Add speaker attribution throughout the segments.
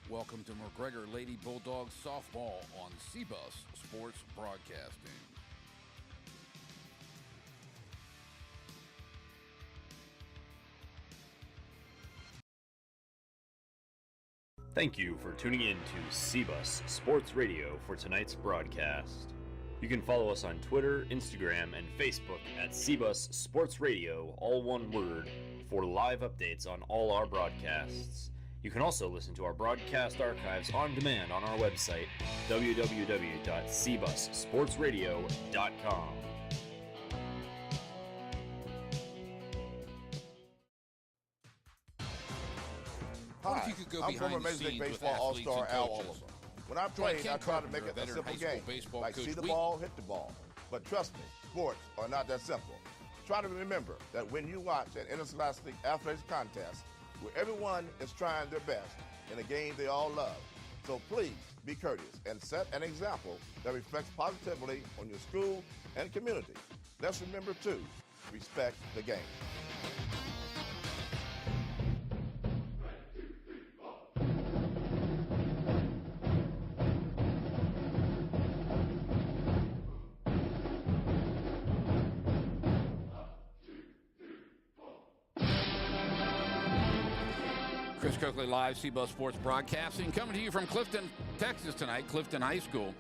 Speaker 1: Welcome to McGregor Lady Bulldogs softball on CBUS Sports Broadcasting.
Speaker 2: Thank you for tuning in to CBUS Sports Radio for tonight's broadcast. You can follow us on Twitter, Instagram, and Facebook at CBUS Sports Radio, all one word, for live updates on all our broadcasts. You can also listen to our broadcast archives on demand on our website, www.cbussportsradio.com.
Speaker 3: Hi, I'm former Major League Baseball All-Star Al Oliver. When I played, I tried to make it a simple game, like see the ball, hit the ball. But trust me, sports are not that simple. Try to remember that when you watch an interscholastic athletics contest, where everyone is trying their best in a game they all love. So please be courteous and set an example that reflects positively on your school and community. Let's remember to respect the game.
Speaker 1: Chris Coakley live, CBUS Sports Broadcasting, coming to you from Clifton, Texas tonight, Clifton High School.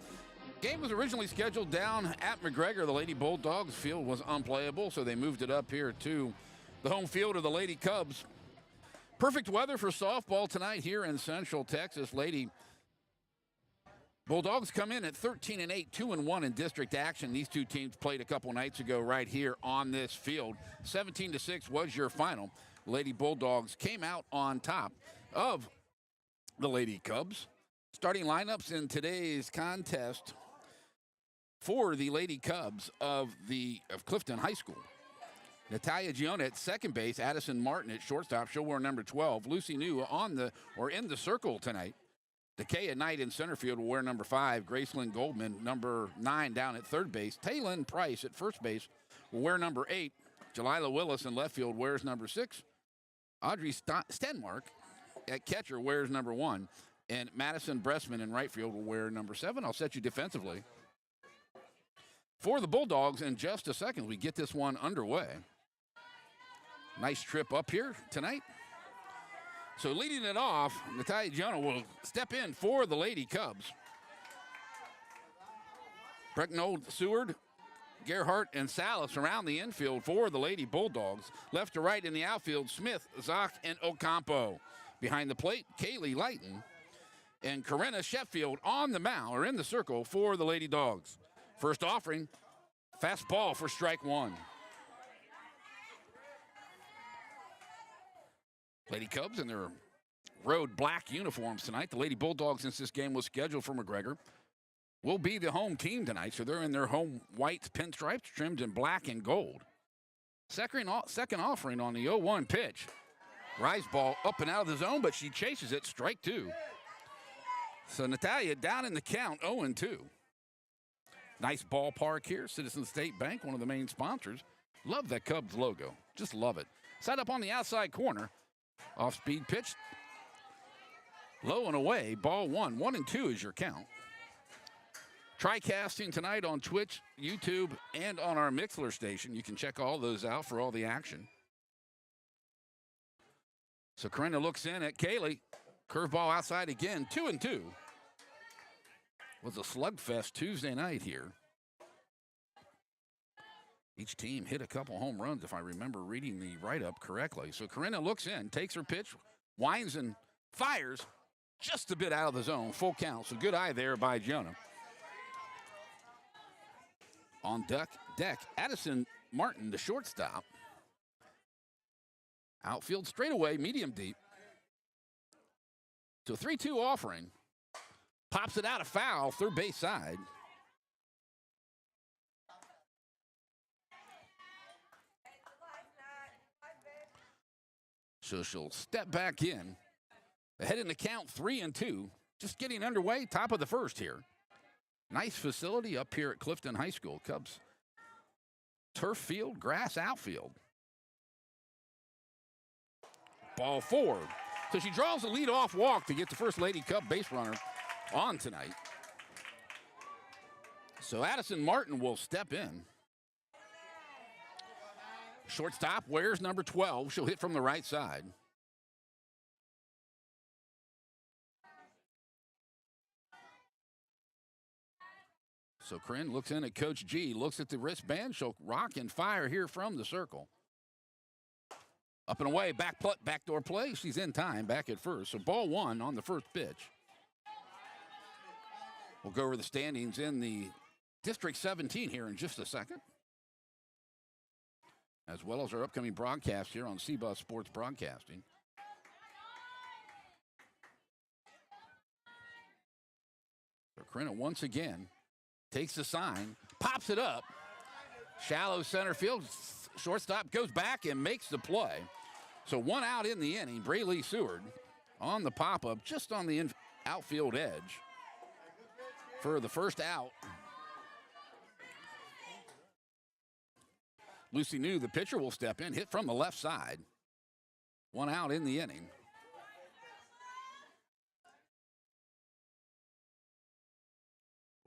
Speaker 1: Game was originally scheduled down at McGregor. The Lady Bulldogs field was unplayable, so they moved it up here to the home field of the Lady Cubs. Perfect weather for softball tonight here in Central Texas. Lady Bulldogs come in at 13-8, 2-1 in district action. These two teams played a couple nights ago right here on this field. 17-6 was your final. Lady Bulldogs came out on top of the Lady Cubs. Starting lineups in today's contest for the Lady Cubs of Clifton High School. Natalia Giona at second base, Addison Martin at shortstop. She'll wear number 12. Lucy New in the circle tonight. Dakaya Knight in center field will wear number 5. Gracelyn Goldman, number 9, down at third base. Taylin Price at first base will wear number 8. Jalila Willis in left field wears number 6. Audrey Stenmark at catcher wears number 1. And Madison Bressman in right field will wear number 7. I'll set you defensively for the Bulldogs in just a second. We get this one underway. Nice trip up here tonight. So leading it off, Natalia Giona will step in for the Lady Cubs. Brecknold, Seward, Gerhart, and Salas around the infield for the Lady Bulldogs. Left to right in the outfield, Smith, Zock, and Ocampo. Behind the plate, Kaylee Lighton and Corinna Sheffield on the mound, or in the circle, for the Lady Dogs. First offering, fastball for strike 1. Lady Cubs in their road black uniforms tonight. The Lady Bulldogs, since this game was scheduled for McGregor, will be the home team tonight. So they're in their home white pinstripes trimmed in black and gold. Second offering on the 0-1 pitch. Rise ball up and out of the zone, but she chases it. Strike 2. So Natalia down in the count, 0-2. Nice ballpark here. Citizen State Bank, one of the main sponsors. Love that Cubs logo. Just love it. Set up on the outside corner. Off-speed pitch. Low and away. Ball 1. 1-2 is your count. Tri-casting tonight on Twitch, YouTube, and on our Mixler station. You can check all those out for all the action. So Corinna looks in at Kaylee. Curveball outside again. 2-2. Was a slugfest Tuesday night here. Each team hit a couple home runs, if I remember reading the write-up correctly. So Corinna looks in, takes her pitch, winds and fires just a bit out of the zone. Full count. So good eye there by Giona. On deck, Addison Martin, the shortstop. Outfield straightaway, medium deep. So 3-2 offering. Pops it out of foul, third base side. So she'll step back in. Ahead in the count, 3-2. Just getting underway, top of the first here. Nice facility up here at Clifton High School. Cubs turf field, grass outfield. Ball 4. So she draws a lead-off walk to get the First Lady Cup base runner on tonight. So Addison Martin will step in. Shortstop wears number 12. She'll hit from the right side. So Corinne looks in at Coach G, looks at the wristband. She'll rock and fire here from the circle. Up and away, backdoor play. She's in time, back at first. So ball one on the first pitch. We'll go over the standings in the District 17 here in just a second, as well as our upcoming broadcast here on CBUS Sports Broadcasting. So Corinne once again takes the sign, pops it up. Shallow center field. Shortstop goes back and makes the play. So one out in the inning. Braylee Seward on the pop-up just on the outfield edge for the first out. Lucy New, the pitcher, will step in, hit from the left side. One out in the inning.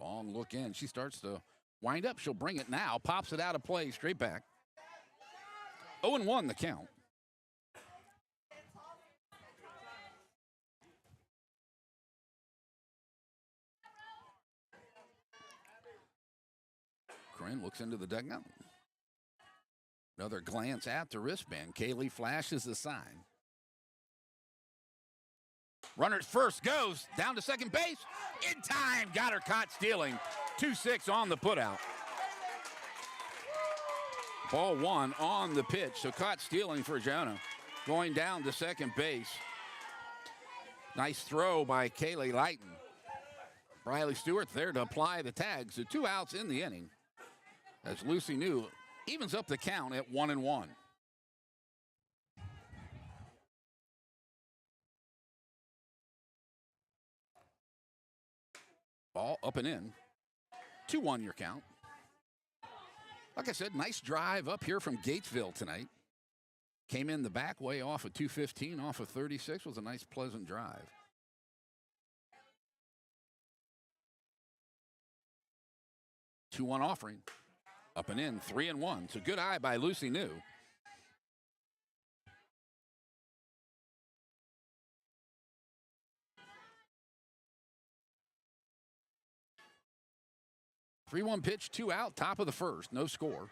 Speaker 1: Long look in. She starts to wind up. She'll bring it now. Pops it out of play. Straight back. 0-1 the count. Corinne looks into the dugout. Another glance at the wristband. Kaylee flashes the sign. Runner's first goes down to second base. In time. Got her caught stealing. 2-6 on the putout. Ball one on the pitch. So caught stealing for Jonah. Going down to second base. Nice throw by Kaylee Lighton. Briley Stewart there to apply the tag. So 2 outs in the inning. As Lucy New evens up the count at 1-1. Ball up and in. 2-1 your count. Like I said, nice drive up here from Gatesville tonight. Came in the back way off of 215, off of 36. Was a nice, pleasant drive. Two-one offering. Up and in, 3-1. So good eye by Lucy New. Three-one pitch, 2 out, top of the first, no score.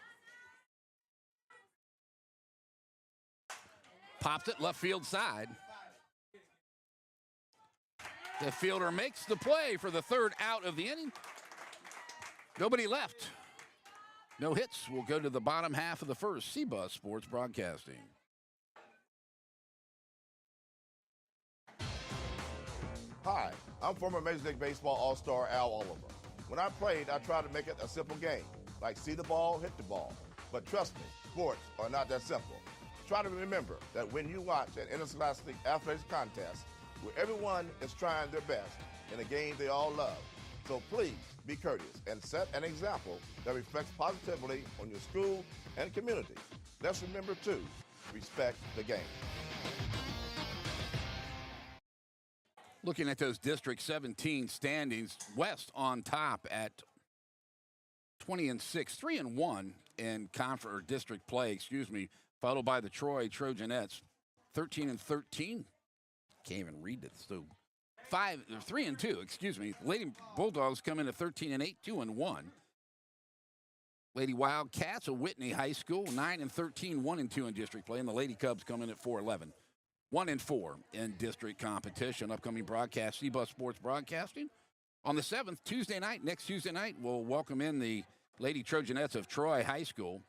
Speaker 1: Popped it left field side. The fielder makes the play for the third out of the inning. Nobody left. No hits. We'll go to the bottom half of the first. CBUS Sports Broadcasting.
Speaker 3: Hi, I'm former Major League Baseball All-Star Al Oliver. When I played, I tried to make it a simple game, like see the ball, hit the ball. But trust me, sports are not that simple. Try to remember that when you watch an interscholastic athletics contest where everyone is trying their best in a game they all love, so please be courteous and set an example that reflects positively on your school and community. Let's remember, too, respect the game.
Speaker 1: Looking at those District 17 standings, West on top at 20-6, 3-1 in district play, followed by the Troy Trojanettes, 13-13. Can't even read it, so 3-2, Lady Bulldogs come in at 13-8, 2-1. Lady Wildcats of Whitney High School, 9-13, 1-2 in district play, and the Lady Cubs come in at 4-11. 1-4 in district competition. Upcoming broadcast, CBUS Sports Broadcasting. On the 7th, next Tuesday night, we'll welcome in the Lady Trojanettes of Troy High School.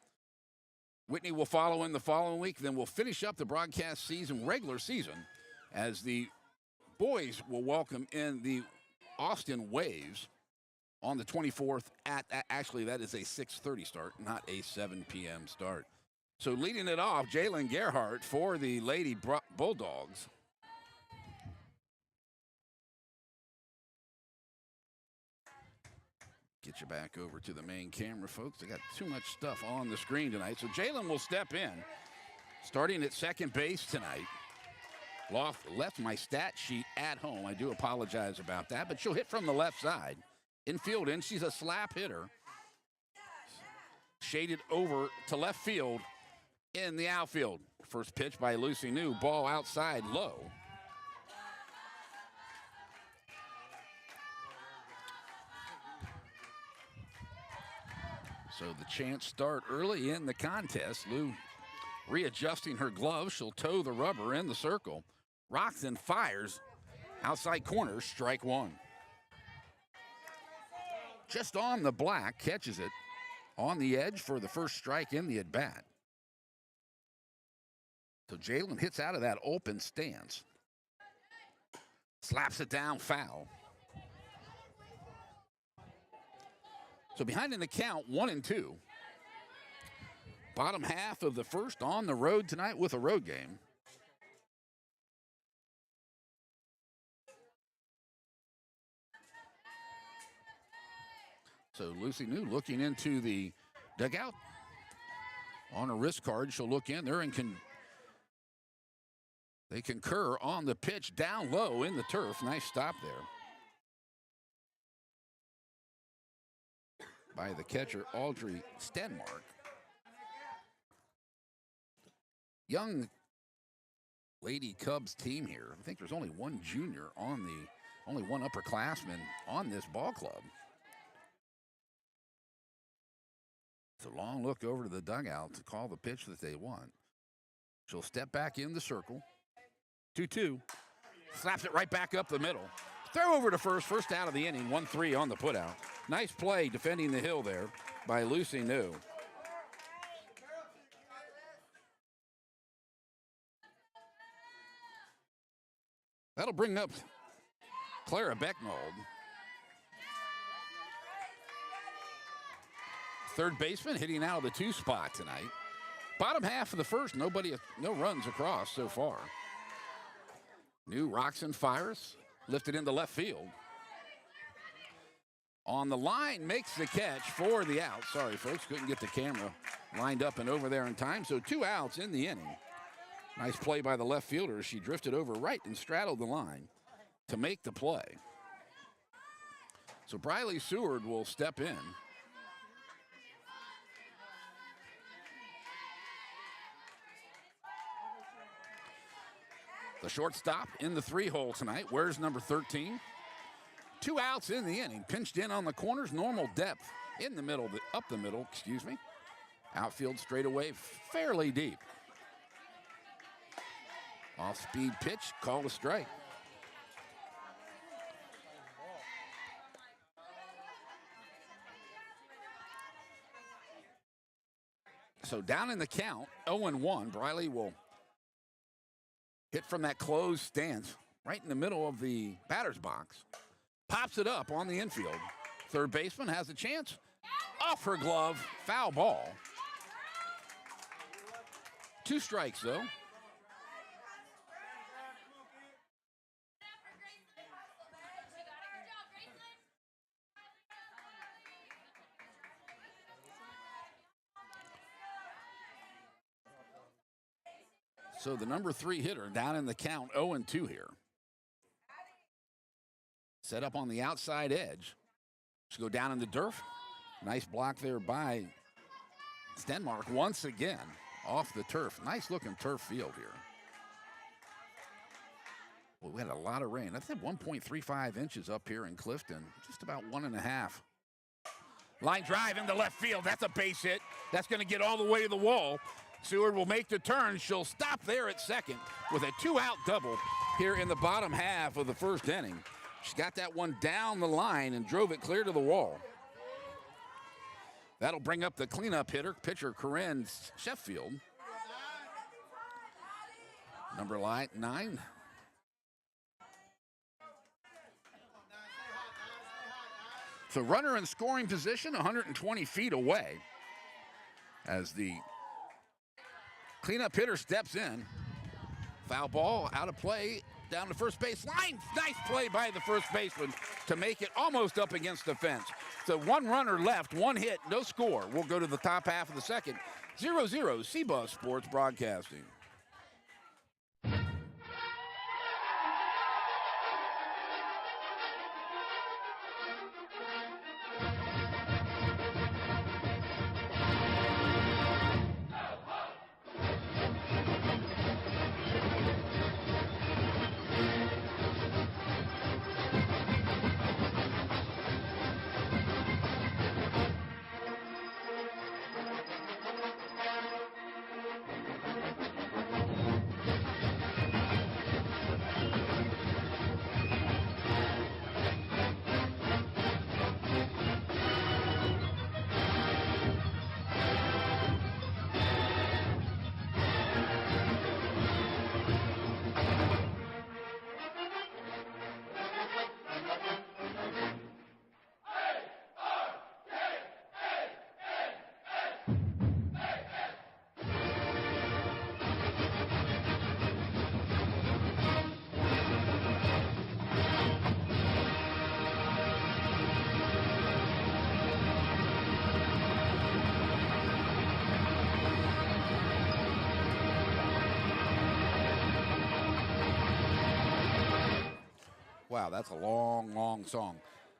Speaker 1: Whitney will follow in the following week. Then we'll finish up the broadcast season, regular season, as the boys will welcome in the Austin Waves on the 24th actually, that is a 6:30 start, not a 7 p.m. start. So leading it off, Jalen Gerhardt for the Lady Bulldogs. Get you back over to the main camera, folks. They got too much stuff on the screen tonight. So Jalen will step in, starting at second base tonight. Left my stat sheet at home. I do apologize about that, but she'll hit from the left side. Infield in, she's a slap hitter. Shaded over to left field in the outfield. First pitch by Lucy New, ball outside low. So the chance start early in the contest. Lou readjusting her glove. She'll toe the rubber in the circle. Rocks and fires. Outside corner, strike one. Just on the black, catches it on the edge for the first strike in the at-bat. So Jalen hits out of that open stance. Slaps it down foul. So behind in the count, 1-2. Bottom half of the first on the road tonight with a road game. So Lucy New looking into the dugout. On a wrist card, she'll look in there and they concur on the pitch down low in the turf. Nice stop there by the catcher, Audrey Stenmark. Young Lady Cubs team here. I think there's only one junior only one upperclassman on this ball club. It's a long look over to the dugout to call the pitch that they want. She'll step back in the circle. 2-2. Slaps it right back up the middle. Throw over to first out of the inning. 1-3 on the putout. Nice play defending the hill there by Lucy New. That'll bring up Clara Becknold. Third baseman hitting out of the 2 spot tonight. Bottom half of the first, no runs across so far. New rocks and fires, lifted into left field. On the line, makes the catch for the out. Sorry, folks, couldn't get the camera lined up and over there in time. So 2 outs in the inning. Nice play by the left fielder. She drifted over right and straddled the line to make the play. So Briley Seward will step in. The shortstop in the 3-hole tonight. Where's number 13? 2 outs in the inning. Pinched in on the corners. Normal depth in the middle, up the middle, excuse me. Outfield straightaway, fairly deep. Off-speed pitch, called a strike. So down in the count, 0-1. Briley will hit from that closed stance right in the middle of the batter's box. Pops it up on the infield. Third baseman has a chance. Off her glove, foul ball. 2 strikes, though. So the number 3 hitter down in the count, 0-2 here. Set up on the outside edge. She'll go down in the turf. Nice block there by Stenmark once again off the turf. Nice looking turf field here. Well, we had a lot of rain. I think 1.35 inches up here in Clifton. Just about 1.5. Line drive into left field. That's a base hit. That's going to get all the way to the wall. Seward will make the turn. She'll stop there at second with a 2-out double here in the bottom half of the first inning. She got that one down the line and drove it clear to the wall. That'll bring up the cleanup hitter, pitcher Corinne Sheffield. Number 9. So runner in scoring position, 120 feet away as the cleanup hitter steps in. Foul ball, out of play, down to first base line. Nice play by the first baseman to make it almost up against the fence. So 1 runner left, 1 hit, no score. We'll go to the top half of the second. 0-0, CBUS Sports Broadcasting. Wow, that's a long, long song.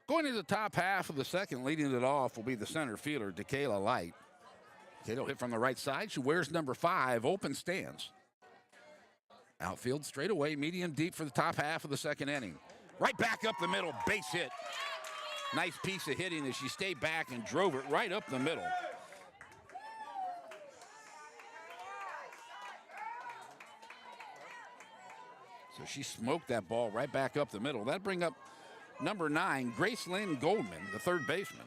Speaker 1: Going into the top half of the second, leading it off will be the center fielder, Dakayla Light. Kato hit from the right side. She wears number 5, open stance. Outfield straight away, medium deep for the top half of the second inning. Right back up the middle, base hit. Nice piece of hitting as she stayed back and drove it right up the middle. So she smoked that ball right back up the middle. That'd bring up number 9, Grace Lynn Goldman, the third baseman.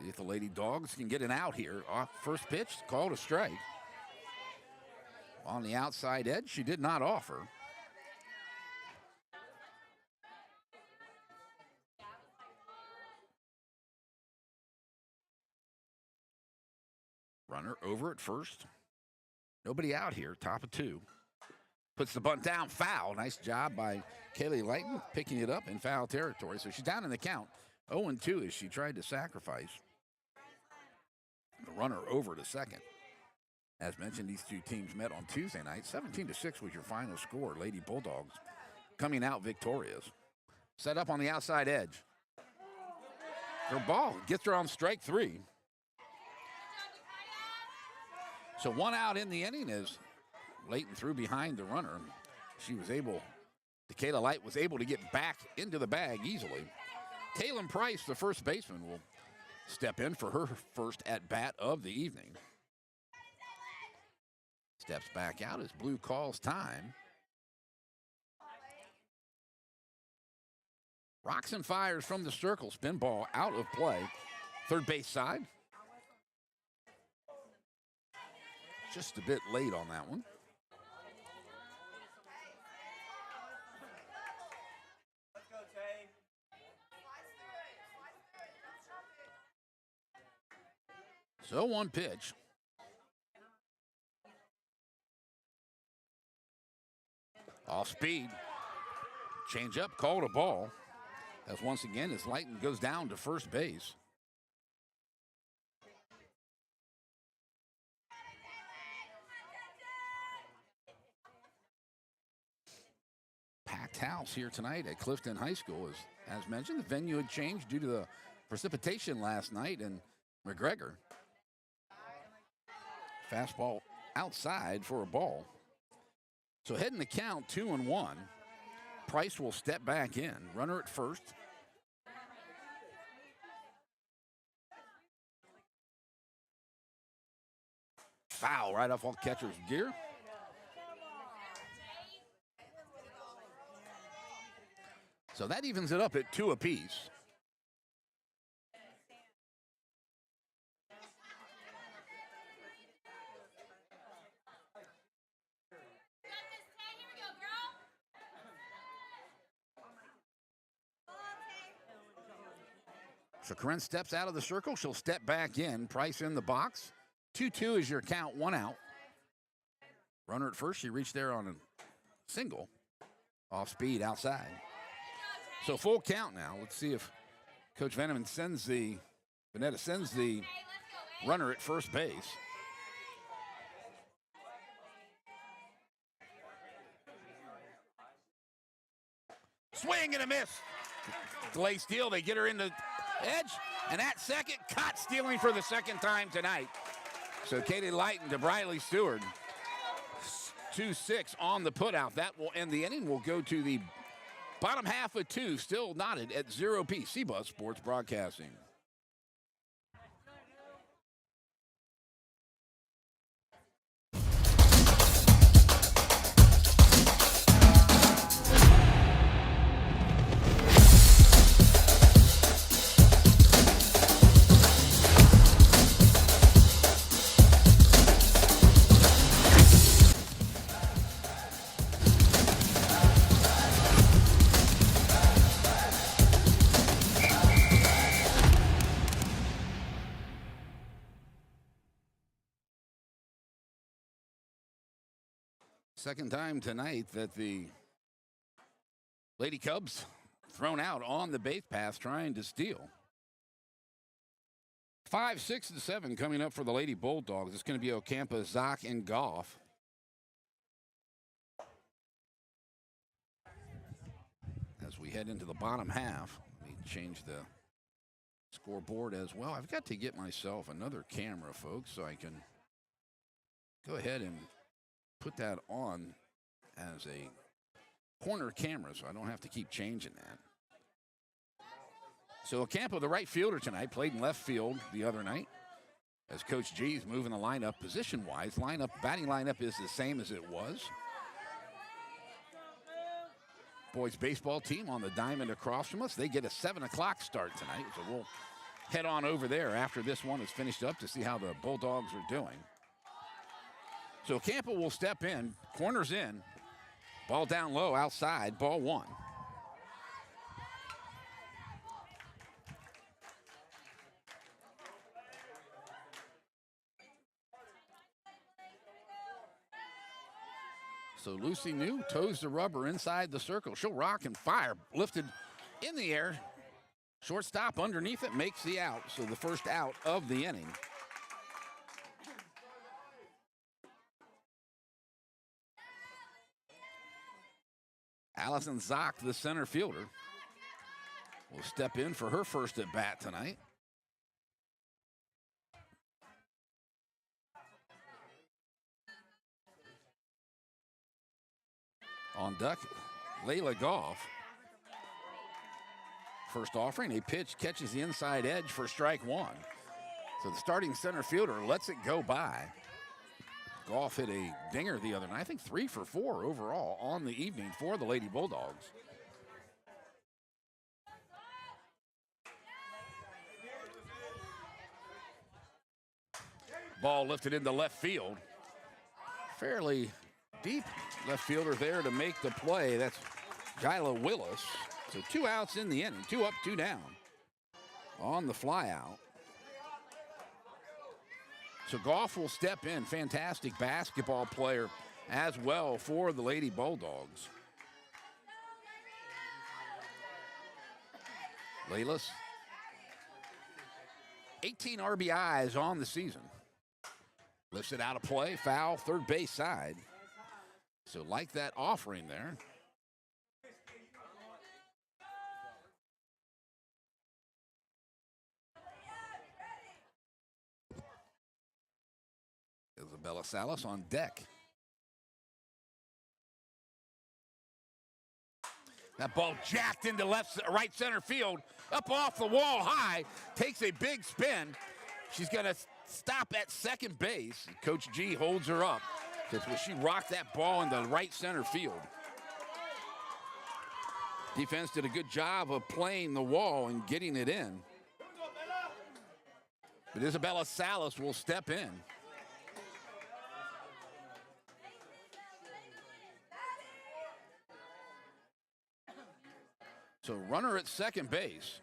Speaker 1: See if the Lady Dogs can get an out here. Off first pitch, called a strike. On the outside edge, she did not offer. Runner over at first. Nobody out here, top of 2. Puts the bunt down, foul. Nice job by Kaylee Lighton picking it up in foul territory. So she's down in the count. 0-2 as she tried to sacrifice. The runner over to second. As mentioned, these two teams met on Tuesday night. 17-6 was your final score. Lady Bulldogs coming out victorious. Set up on the outside edge. Her ball gets her on strike 3. So 1 out in the inning as Layton threw behind the runner. She was able, Dakayla Light was able to get back into the bag easily. Taylor Price, the first baseman, will step in for her first at-bat of the evening. Steps back out as Blue calls time. Rocks and fires from the circle. Spin ball out of play. Third base side. Just a bit late on that one.
Speaker 4: Let's go, Tay.
Speaker 1: So 1 pitch. Off speed. Change up, called a ball. As once again, as Lighton goes down to first base. Packed house here tonight at Clifton High School. As mentioned, the venue had changed due to the precipitation last night in McGregor. Fastball outside for a ball. So heading the count 2-1. Price will step back in. Runner at first. Foul right off all catcher's gear. So that evens it up at 2 apiece. So Corinne steps out of the circle. She'll step back in. Price in the box. 2-2 is your count, 1 out. Runner at first. She reached there on a single. Off speed outside. So full count now. Let's see if Coach Vanneman sends the runner at first base. Swing and a miss. Delay steal. They get her in the edge. And at second, caught stealing for the second time tonight. So Katie Lighton to Briley Stewart. 2-6 on the putout. That will end the inning. We'll go to the bottom half of 2, still knotted at 0 apiece. CBUS Sports Broadcasting. Second time tonight that the Lady Cubs thrown out on the base path trying to steal. 5, 6, and 7 coming up for the Lady Bulldogs. It's going to be Ocampa, Zock, and Goff. As we head into the bottom half, let me change the scoreboard as well. I've got to get myself another camera, folks, so I can go ahead and put that on as a corner camera so I don't have to keep changing that. So Ocampo, the right fielder tonight, played in left field the other night. As Coach G is moving the lineup position-wise, batting lineup is the same as it was. Boys baseball team on the diamond across from us. They get a 7 o'clock start tonight, so we'll head on over there after this one is finished up to see how the Bulldogs are doing. So Ocampo will step in, corners in, ball down low outside, ball 1. So Lucy New toes the rubber inside the circle. She'll rock and fire. Lifted in the air. Shortstop underneath it makes the out. So the first out of the inning. Allison Zock, the center fielder, will step in for her first at bat tonight. On deck, Layla Goff. First offering, a pitch catches the inside edge for strike 1. So the starting center fielder lets it go by. Goff hit a dinger the other night, I think 3 for 4 overall on the evening for the Lady Bulldogs. Ball lifted into left field. Fairly deep left fielder there to make the play. That's Gyla Willis. So 2 outs in the inning. 2 up, 2 down on the fly out. So Goff will step in. Fantastic basketball player as well for the Lady Bulldogs. Laylis, 18 RBIs on the season. Lifts it out of play, foul, third base side. So like that offering there. Isabella Salas on deck. That ball jacked into right center field, up off the wall high, takes a big spin. She's going to stop at second base. Coach G holds her up. That's where she rocked that ball into right center field. Defense did a good job of playing the wall and getting it in. But Isabella Salas will step in. So runner at second base.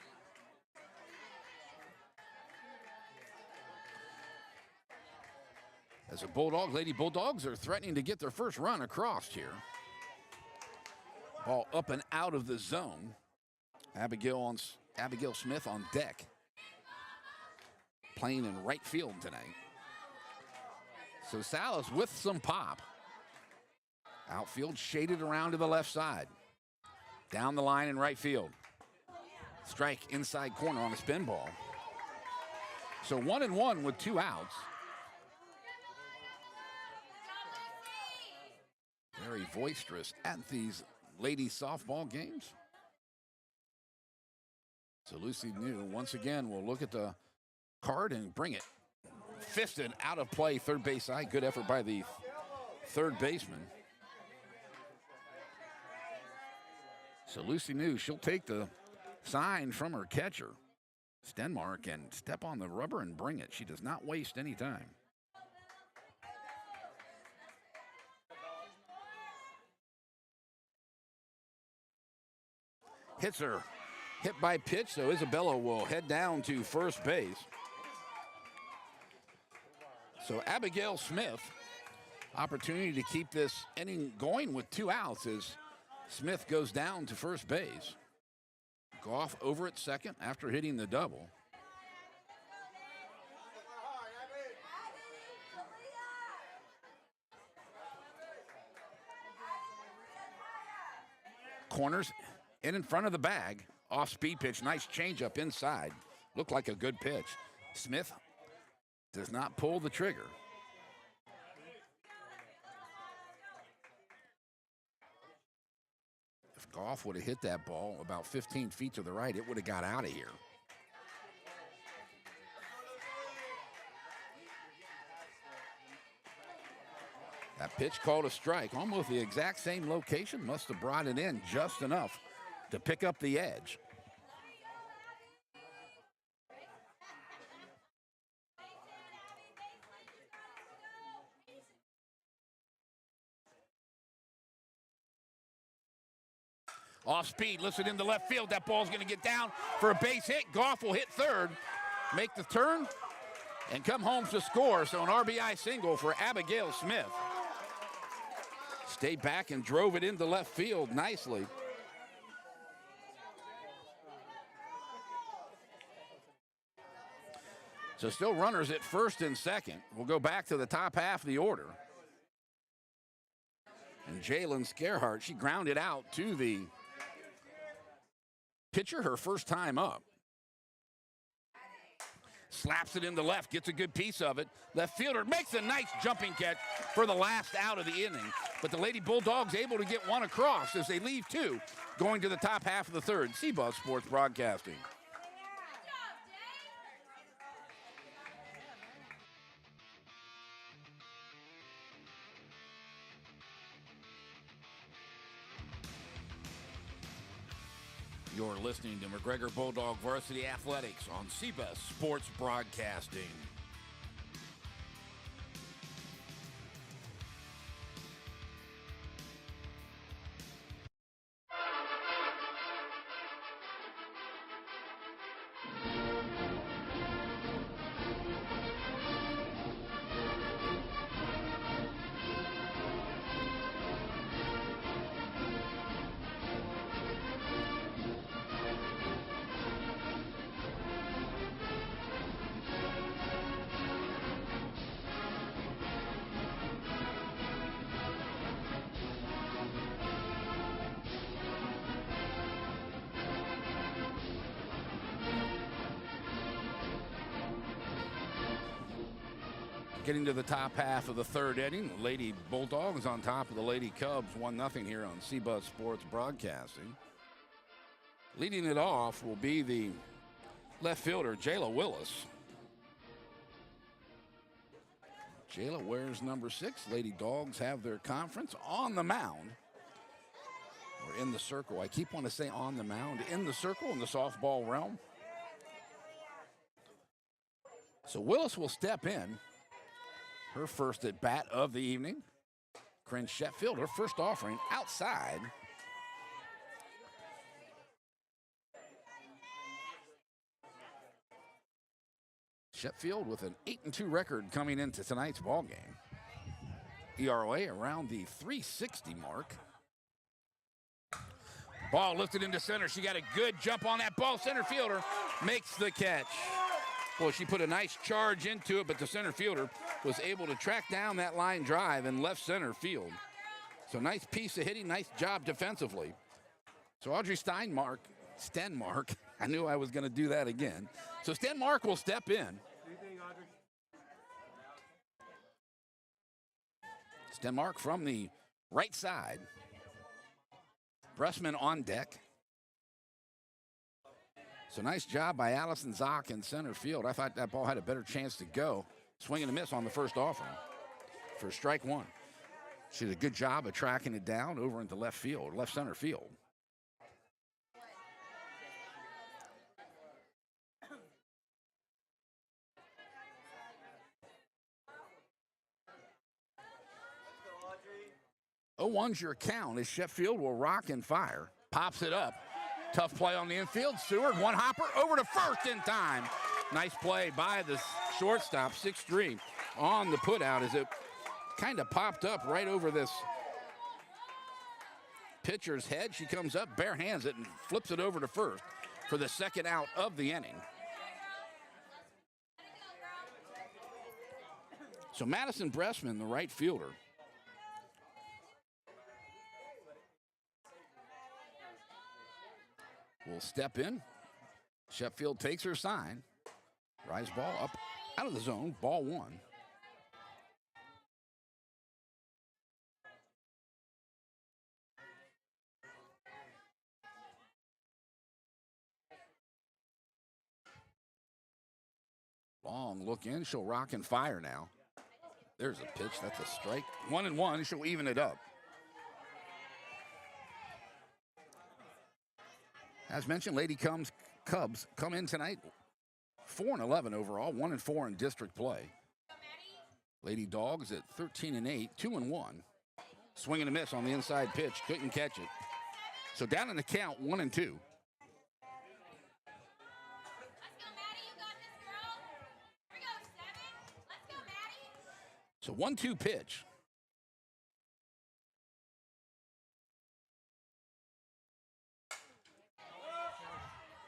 Speaker 1: As the Lady Bulldogs are threatening to get their first run across here. Ball up and out of the zone. Abigail Smith on deck. Playing in right field tonight. So Salas with some pop. Outfield shaded around to the left side. Down the line in right field. Strike inside corner on a spin ball. So 1-1 with 2 outs. Very boisterous at these ladies softball games. So Lucy New once again will look at the card and bring it. Fisted out of play, third base side. Good effort by the third baseman. So Lucy New, she'll take the sign from her catcher, Stenmark, and step on the rubber and bring it. She does not waste any time. Hits her hit by pitch, so Isabella will head down to first base. So Abigail Smith, opportunity to keep this inning going with 2 outs as Smith goes down to first base. Goff over at second after hitting the double. corners in front of the bag. Off-speed pitch, nice changeup inside. Looked like a good pitch. Smith does not pull the trigger. If Goff would have hit that ball about 15 feet to the right, it would have got out of here. That pitch called a strike, almost the exact same location. Must have brought it in just enough to pick up the edge. Off speed, listen into left field. That ball's going to get down for a base hit. Goff will hit third, make the turn, and come home to score. So an RBI single for Abigail Smith. Stayed back and drove it into left field nicely. So still runners at first and second. We'll go back to the top half of the order. And Jalen Scarhart, she grounded out to the pitcher her first time up. Slaps it into left, gets a good piece of it. Left fielder makes a nice jumping catch for the last out of the inning. But the Lady Bulldogs able to get one across as they leave two, going to the top half of the third. CBUS Sports Broadcasting. You're listening to McGregor Bulldog Varsity Athletics on CBUS Sports Broadcasting. Getting to the top half of the third inning, the Lady Bulldogs on top of the Lady Cubs, 1-0 here on CBUS Sports Broadcasting. Leading it off will be the left fielder, Jayla Willis. Jayla wears number 6. Lady Dogs have their conference on the mound. Or in the circle. I keep wanting to say on the mound. In the circle in the softball realm. So Willis will step in. Her first at bat of the evening. Corinne Sheffield, her first offering outside. Sheffield with an 8-2 record coming into tonight's ball game. ERA around the 360 mark. Ball lifted into center. She got a good jump on that ball. Center fielder makes the catch. Well, she put a nice charge into it, but the center fielder was able to track down that line drive in left center field. So nice piece of hitting, nice job defensively. So Audrey Stenmark, I knew I was going to do that again. So Stenmark will step in. Stenmark from the right side. Bressman on deck. So nice job by Allison Zock in center field. I thought that ball had a better chance to go. Swing and a miss on the first offering for strike one. She did a good job of tracking it down over into left field, left center field. Oh, 1's your count as Sheffield will rock and fire. Pops it up. Tough play on the infield. Seward, one hopper over to first in time. Nice play by the shortstop, 6'3", on the putout as it kind of popped up right over this pitcher's head. She comes up, bare hands it, and flips it over to first for the second out of the inning. So Madison Bressman, the right fielder, will step in. Sheffield takes her sign. Rise ball up out of the zone. Ball 1. Long look in. She'll rock and fire now. There's a pitch. That's a strike. 1-1. She'll even it up. As mentioned, Lady Cubs come in tonight 4-11 overall, 1-4 in district play. Lady Dogs at 13-8, 2-1. Swing and a miss on the inside pitch. Couldn't catch it. So down in the count, 1-2. So 1-2 pitch.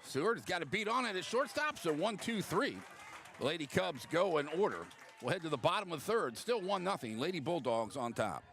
Speaker 1: Seward has got a beat on it at shortstop, so 1-2-3. The Lady Cubs go in order. We'll head to the bottom of the third. Still 1-0. Lady Bulldogs on top.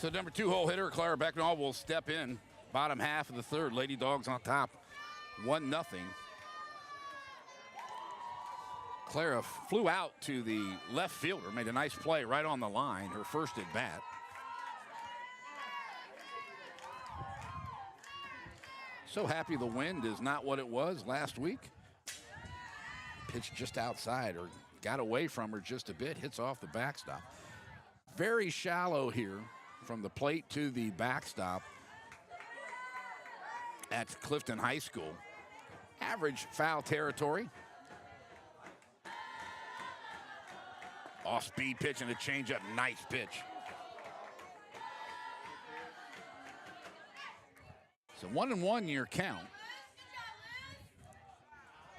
Speaker 1: So number 2 hole hitter, Clara Becknall, will step in. Bottom half of the third. Lady Dogs on top, 1-0. Clara flew out to the left fielder, made a nice play right on the line, her first at bat. So happy the wind is not what it was last week. Pitched just outside, or got away from her just a bit, hits off the backstop. Very shallow here from the plate to the backstop at Clifton High School. Average foul territory. Off-speed pitch and a changeup, nice pitch. So 1-1 your count.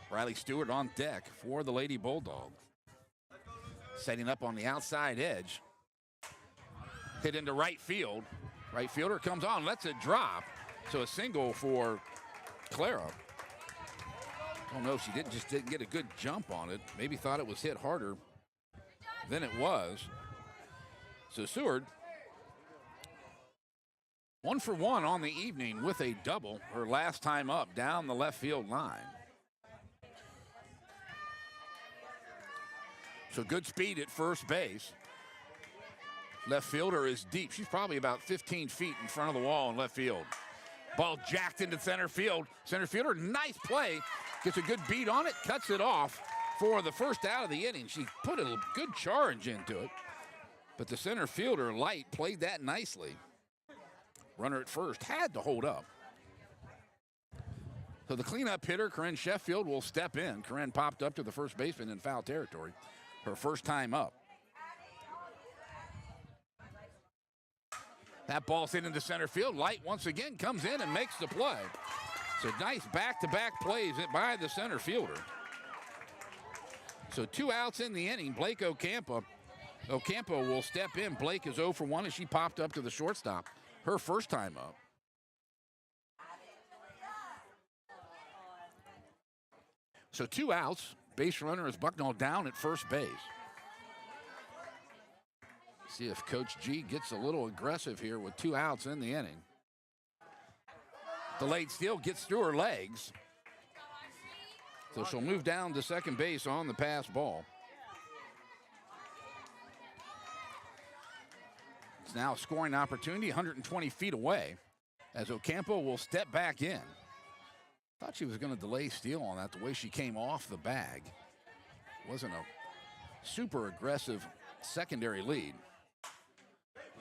Speaker 1: Riley Stewart on deck for the Lady Bulldogs. Setting up on the outside edge. Hit into right field. Right fielder comes on, lets it drop. So a single for Clara. I don't know if she didn't get a good jump on it. Maybe thought it was hit harder than it was. So Seward, 1 for 1 on the evening with a double, her last time up down the left field line. So good speed at first base. Left fielder is deep. She's probably about 15 feet in front of the wall in left field. Ball jacked into center field. Center fielder, nice play. Gets a good beat on it, cuts it off for the first out of the inning. She put a good charge into it. But the center fielder, Light, played that nicely. Runner at first had to hold up. So the cleanup hitter, Corinne Sheffield, will step in. Corinne popped up to the first baseman in foul territory. Her first time up. That ball's hit into center field. Light once again comes in and makes the play. So nice back-to-back plays by the center fielder. So 2 outs in the inning. Blake Ocampo will step in. Blake is 0 for 1 as she popped up to the shortstop. Her first time up. So 2 outs. Base runner is Bucknall down at first base. See if Coach G gets a little aggressive here with 2 outs in the inning. Delayed steal gets through her legs. So she'll move down to second base on the pass ball. It's now a scoring opportunity 120 feet away. as Ocampo will step back in. Thought she was going to delay steal on that, the way she came off the bag. Wasn't a super aggressive secondary lead.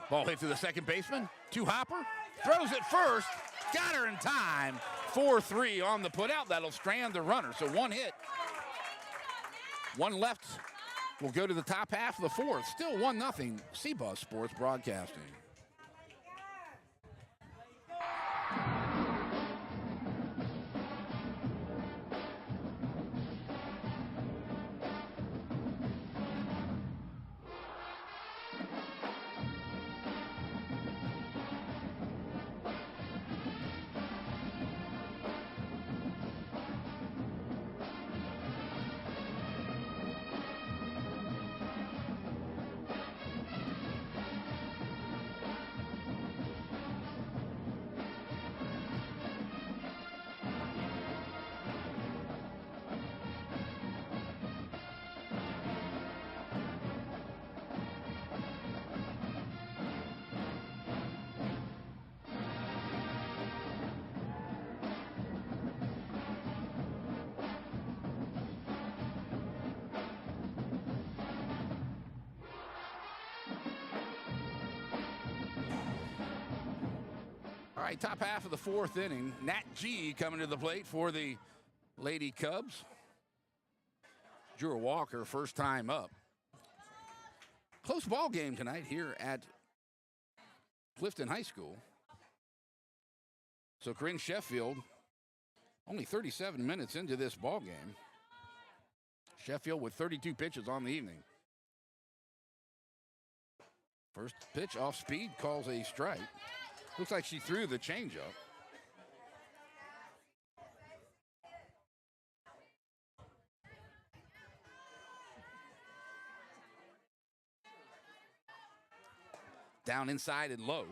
Speaker 1: Ball hit to the second baseman. Hopper throws it first. Got her in time. 4-3 on the putout. That'll strand the runner. So one hit. One left will go to the top half of the fourth. Still 1-0 CBUS Sports Broadcasting. All right, top half of the fourth inning. Nat G coming to the plate for the Lady Cubs. Drew Walker, first time up. Close ball game tonight here at Clifton High School. So Corinne Sheffield, only 37 minutes into this ball game. Sheffield with 32 pitches on the evening. First pitch off speed, calls a strike. Looks like she threw the changeup. Down inside and low.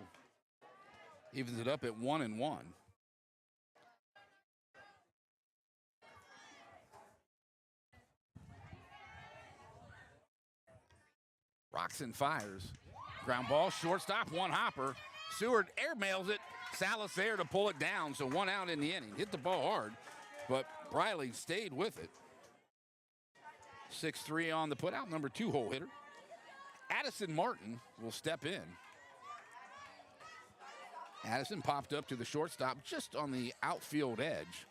Speaker 1: Evens it up at 1-1. Roxon fires. Ground ball, shortstop, one hopper. Seward airmails it. Salas there to pull it down, so one out in the inning. Hit the ball hard, but Briley stayed with it. 6-3 on the putout, number 2 hole hitter. Addison Martin will step in. Addison popped up to the shortstop just on the outfield edge.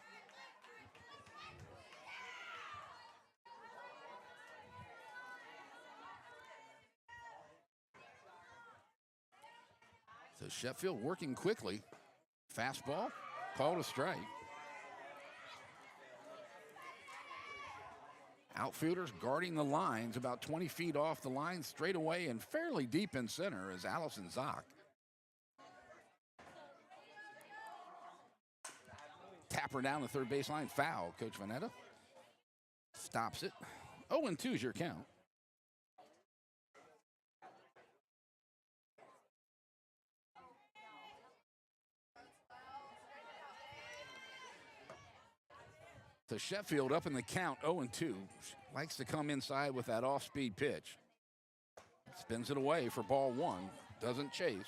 Speaker 1: So Sheffield working quickly. Fastball, called a strike. Outfielders guarding the lines about 20 feet off the line, straight away and fairly deep in center is Allison Zock. Tapper down the third baseline, foul. Coach Vanetta stops it. 0-2 is your count. So Sheffield up in the count, 0-2. Likes to come inside with that off-speed pitch. Spins it away for ball one. Doesn't chase.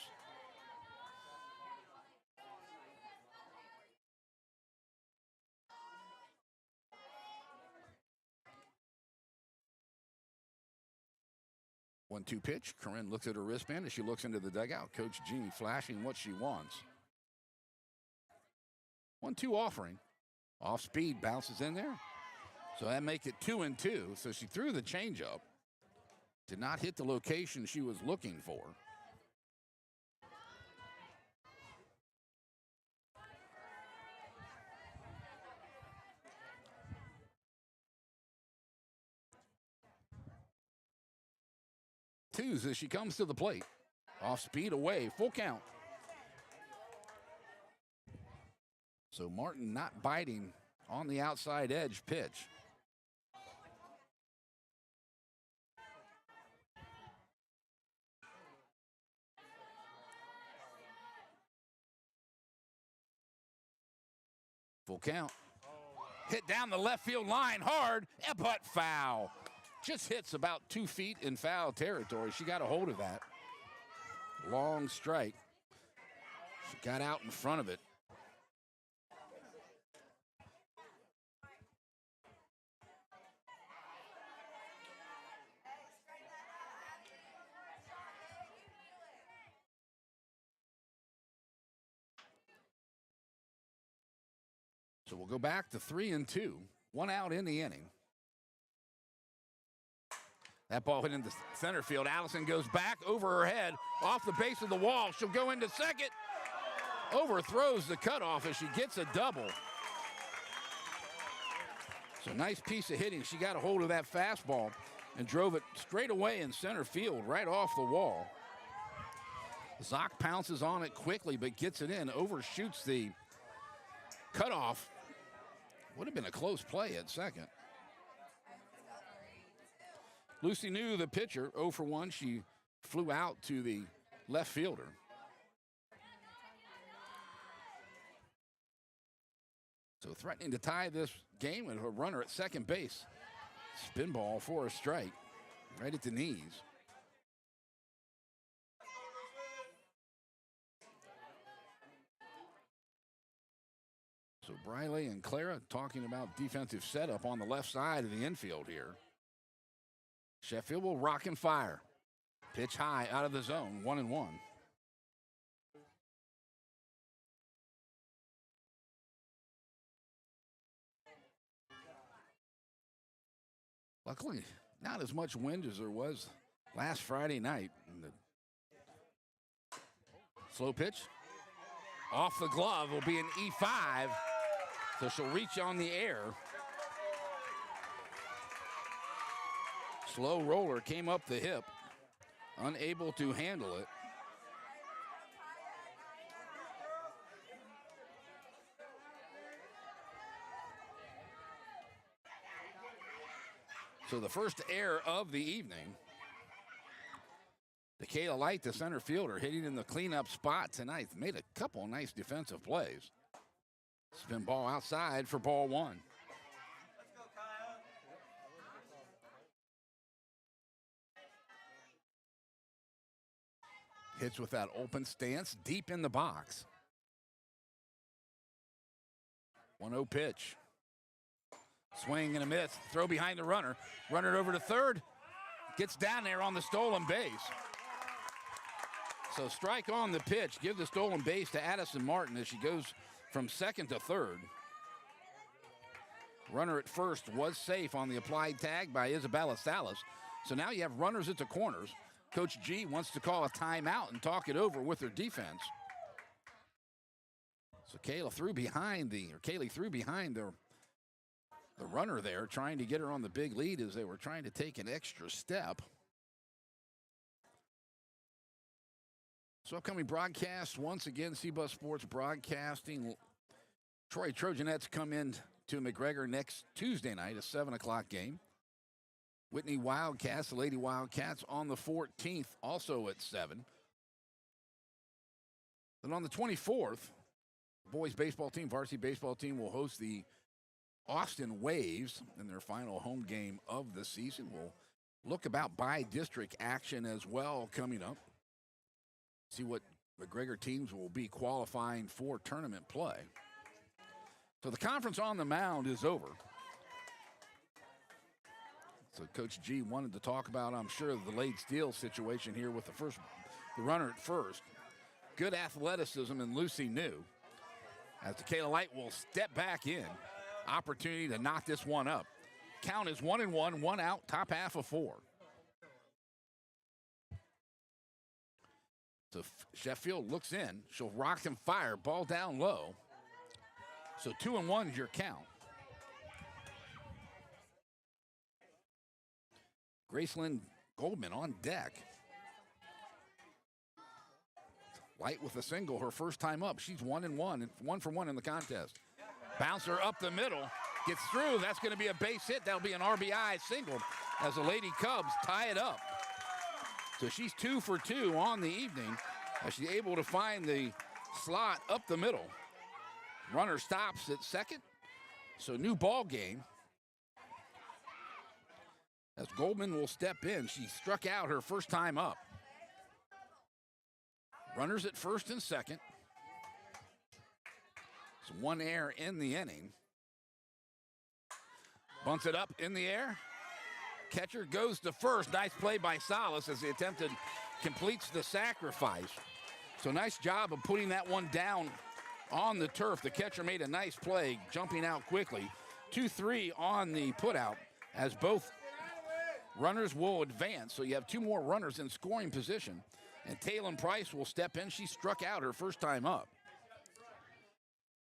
Speaker 1: One-two pitch. Corinne looks at her wristband as she looks into the dugout. Coach G flashing what she wants. 1-2 offering. Off speed, bounces in there. So that make it 2-2. So she threw the changeup. Did not hit the location she was looking for. Twos as she comes to the plate. Off speed, away, full count. So Martin not biting on the outside edge pitch. Full count. Hit down the left field line hard, but foul. Just hits about 2 feet in foul territory. She got a hold of that. Long strike. got out in front of it. So we'll go back to 3-2. 1 out in the inning. That ball hit into center field. Allison goes back over her head, off the base of the wall. She'll go into second. Overthrows the cutoff as she gets a double. So nice piece of hitting. She got a hold of that fastball and drove it straight away in center field, right off the wall. Zock pounces on it quickly, but gets it in, overshoots the cutoff. Would have been a close play at second. Lucy New, the pitcher, 0 for 1. She flew out to the left fielder. So threatening to tie this game with a runner at second base. Spin ball for a strike, right at the knees. So Briley and Clara talking about defensive setup on the left side of the infield here. Sheffield will rock and fire. Pitch high out of the zone, 1-1. Luckily, not as much wind as there was last Friday night. Slow pitch. Off the glove will be an E5. So she'll reach on the air. Slow roller came up the hip. Unable to handle it. So the first error of the evening. Kayla Light, the center fielder, hitting in the cleanup spot tonight. Made a couple nice defensive plays. Spin ball outside for ball 1.
Speaker 4: Let's go, Kyle.
Speaker 1: Hits with that open stance deep in the box. 1-0 pitch. Swing and a miss. Throw behind the runner. Runner over to third. Gets down there on the stolen base. So strike on the pitch. Give the stolen base to Addison Martin as she goes from second to third. Runner at first was safe on the applied tag by Isabella Salas. So now you have runners at the corners. Coach G wants to call a timeout and talk it over with their defense. So Kaylee threw behind the runner there, trying to get her on the big lead as they were trying to take an extra step. So upcoming broadcast, once again, CBUS Sports Broadcasting. Troy Trojanettes come in to McGregor next Tuesday night, a 7 o'clock game. Whitney Wildcats, the Lady Wildcats, on the 14th, also at 7. Then on the 24th, boys baseball team, varsity baseball team will host the Austin Waves in their final home game of the season. We'll look about by-district action as well coming up. See what McGregor teams will be qualifying for tournament play. So the conference on the mound is over. So Coach G wanted to talk about, I'm sure, the late steal situation here with the runner at first. Good athleticism in Lucy New. As Kayla Light will step back in. Opportunity to knock this one up. Count is 1-1, 1 out, top half of 4. So Sheffield looks in. She'll rock and fire. Ball down low. So 2-1 is your count. Gracelyn Goldman on deck. Light with a single, her first time up. She's 1-1, 1 for 1 in the contest. Bouncer up the middle. Gets through. That's going to be a base hit. That'll be an RBI single as the Lady Cubs tie it up. So she's 2 for 2 on the evening as she's able to find the slot up the middle. Runner stops at second. So new ball game. As Goldman will step in. She struck out her first time up. Runners at first and second. It's 1 error in the inning. Bunts it up in the air. Catcher goes to first. Nice play by Salas as he completes the sacrifice. So nice job of putting that one down on the turf. The catcher made a nice play, jumping out quickly. 2-3 on the putout as both runners will advance. So you have 2 more runners in scoring position. And Taylon Price will step in. She struck out her first time up.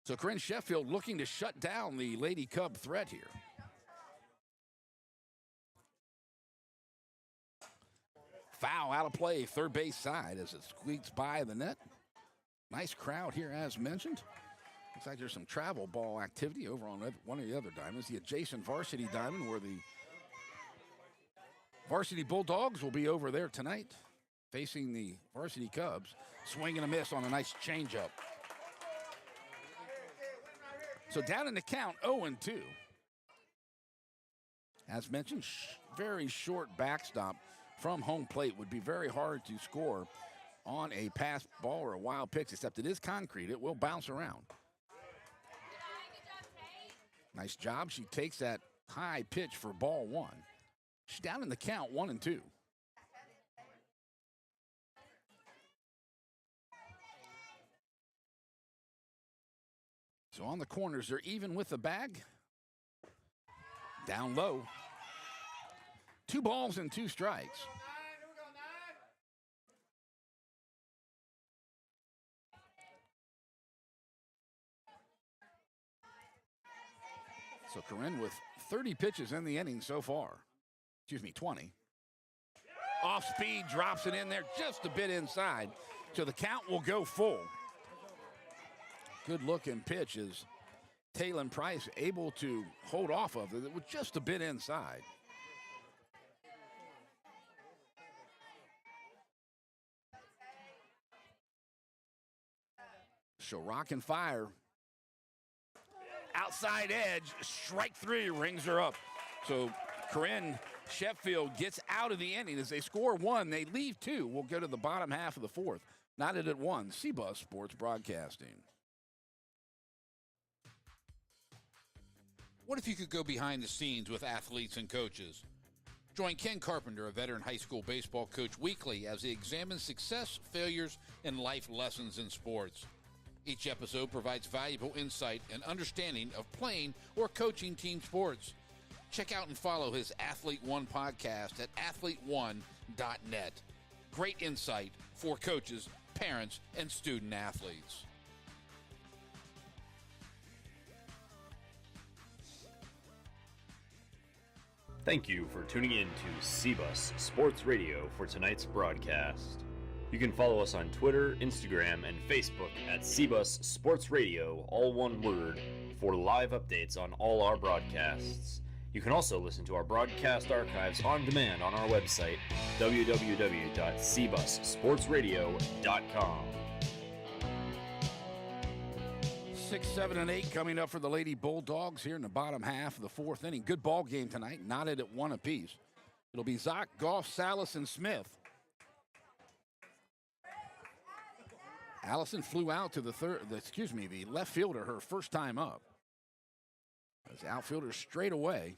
Speaker 1: So Corinne Sheffield looking to shut down the Lady Cub threat here. Foul out of play, third base side as it squeaks by the net. Nice crowd here as mentioned. Looks like there's some travel ball activity over on one of the other diamonds, the adjacent varsity diamond, where the varsity Bulldogs will be over there tonight facing the varsity Cubs. Swing and a miss on a nice changeup. So down in the count, 0-2. As mentioned, very short backstop from home plate. Would be very hard to score on a pass ball or a wild pitch, except it is concrete. It will bounce around. Nice job. She takes that high pitch for ball 1. She's down in the count, 1-2. So on the corners, they're even with the bag. Down low. 2 balls and 2 strikes. So Corinne with 30 pitches in the inning so far. 20. Off speed, drops it in there just a bit inside. So the count will go full. Good looking pitch is Taylon Price able to hold off of it with just a bit inside. So rock and fire. Outside edge, strike 3, rings her up. So Corinne Sheffield gets out of the inning. As they score 1, they leave 2. We'll go to the bottom half of the 4th. Knotted at 1, CBUS Sports Broadcasting.
Speaker 5: What if you could go behind the scenes with athletes and coaches? Join Ken Carpenter, a veteran high school baseball coach, weekly as he examines success, failures, and life lessons in sports. Each episode provides valuable insight and understanding of playing or coaching team sports. Check out and follow his Athlete One podcast at athleteone.net. Great insight for coaches, parents, and student athletes.
Speaker 2: Thank you for tuning in to CBUS Sports Radio for tonight's broadcast. You can follow us on Twitter, Instagram, and Facebook at CBUS Sports Radio, all one word, for live updates on all our broadcasts. You can also listen to our broadcast archives on demand on our website, www.cbussportsradio.com.
Speaker 1: 6, 7, and 8 coming up for the Lady Bulldogs here in the bottom half of the 4th inning. Good ball game tonight, knotted at 1 apiece. It'll be Zock, Goff, Salas, and Smith. Allison flew out to the left fielder her first time up. As outfielder straight away,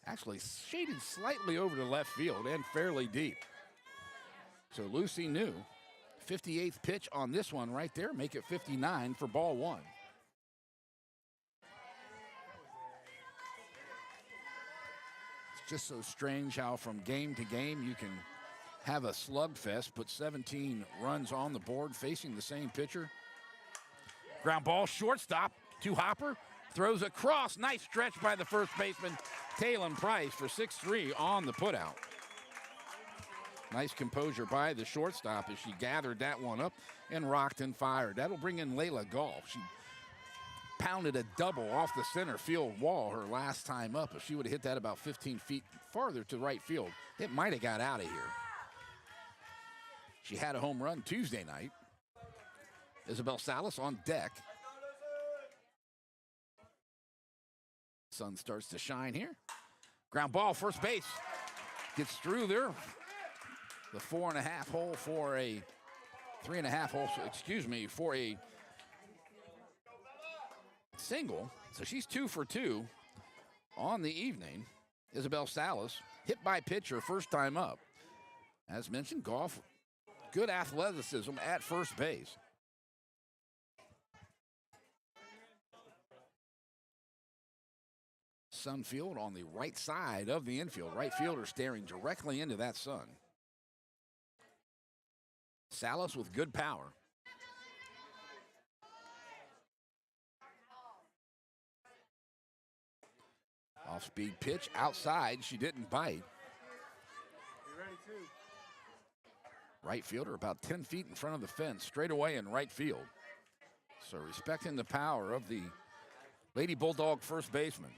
Speaker 1: actually shaded slightly over to left field and fairly deep. So Lucy New, 58th pitch on this one right there, make it 59 for ball 1. It's just so strange how from game to game you can have a slugfest, put 17 runs on the board facing the same pitcher. Ground ball, shortstop to Hopper, throws across, nice stretch by the first baseman, Taylon Price for 6-3 on the putout. Nice composure by the shortstop as she gathered that one up and rocked and fired. That'll bring in Layla Golf. She pounded a double off the center field wall her last time up. If she would have hit that about 15 feet farther to right field, it might have got out of here. She had a home run Tuesday night. Isabel Salas on deck. Sun starts to shine here. Ground ball, first base. Gets through there. The 4.5 hole for a 3.5 hole, for a single, so she's 2 for 2 on the evening. Isabel Salas, hit by pitch her first time up. As mentioned, Goff, good athleticism at first base. Sunfield on the right side of the infield. Right fielder staring directly into that sun. Salas with good power. Off-speed pitch outside. She didn't bite. Right fielder about 10 feet in front of the fence, straight away in right field. So respecting the power of the Lady Bulldog first baseman.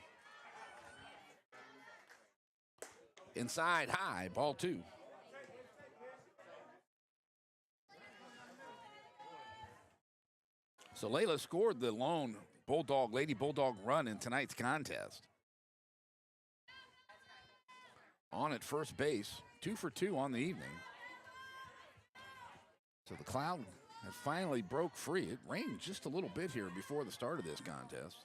Speaker 1: Inside high, ball 2. So Layla scored the lone Lady Bulldog run in tonight's contest. On at first base, 2 for 2 on the evening. So the cloud has finally broke free. It rained just a little bit here before the start of this contest.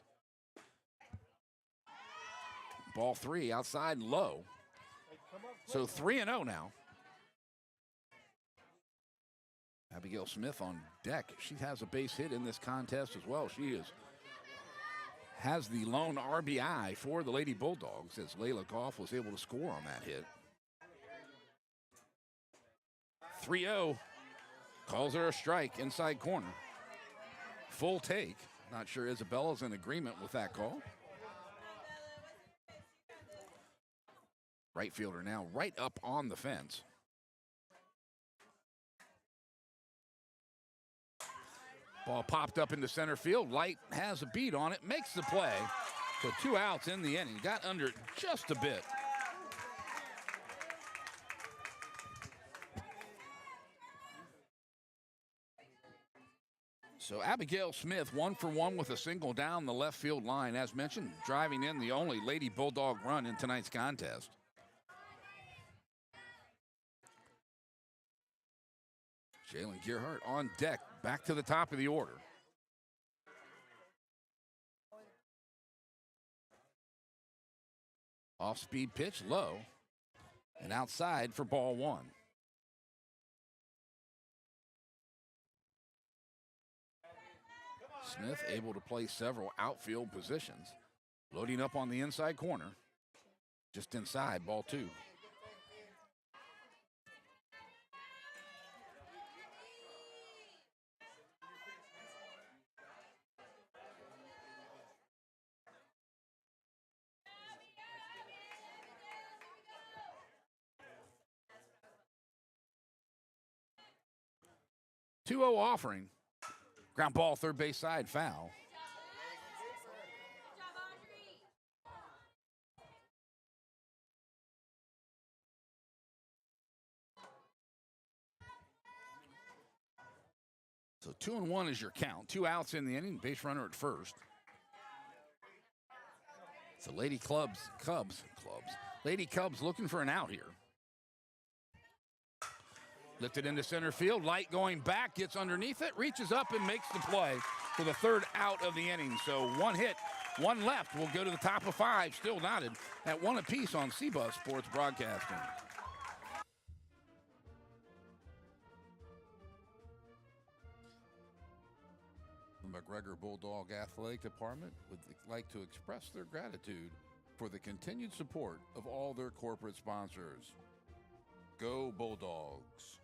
Speaker 1: Ball 3 outside low. So 3-0 now. Abigail Smith on deck. She has a base hit in this contest as well. She has the lone RBI for the Lady Bulldogs as Layla Goff was able to score on that hit. 3-0. Calls her a strike inside corner. Full take. Not sure Isabella's in agreement with that call. Right fielder now right up on the fence. Ball popped up into center field. Light has a beat on it, makes the play. So 2 outs in the inning. Got under it just a bit. So Abigail Smith, 1 for 1 with a single down the left field line. As mentioned, driving in the only Lady Bulldog run in tonight's contest. Jalen Gearhart on deck, back to the top of the order. Off-speed pitch, low, and outside for ball 1. Smith able to play several outfield positions. Loading up on the inside corner. Just inside, ball 2. Two-0 offering. Ground ball, third base side, foul. So 2-1 is your count. 2 outs in the inning, base runner at first. So Lady Cubs looking for an out here. Lifted into center field, Light going back, gets underneath it, reaches up and makes the play for the 3rd out of the inning. So 1 hit, 1 left. We'll go to the top of 5, still knotted at 1 apiece on CBUS Sports Broadcasting. The McGregor Bulldog Athletic Department would like to express their gratitude for the continued support of all their corporate sponsors. Go Bulldogs!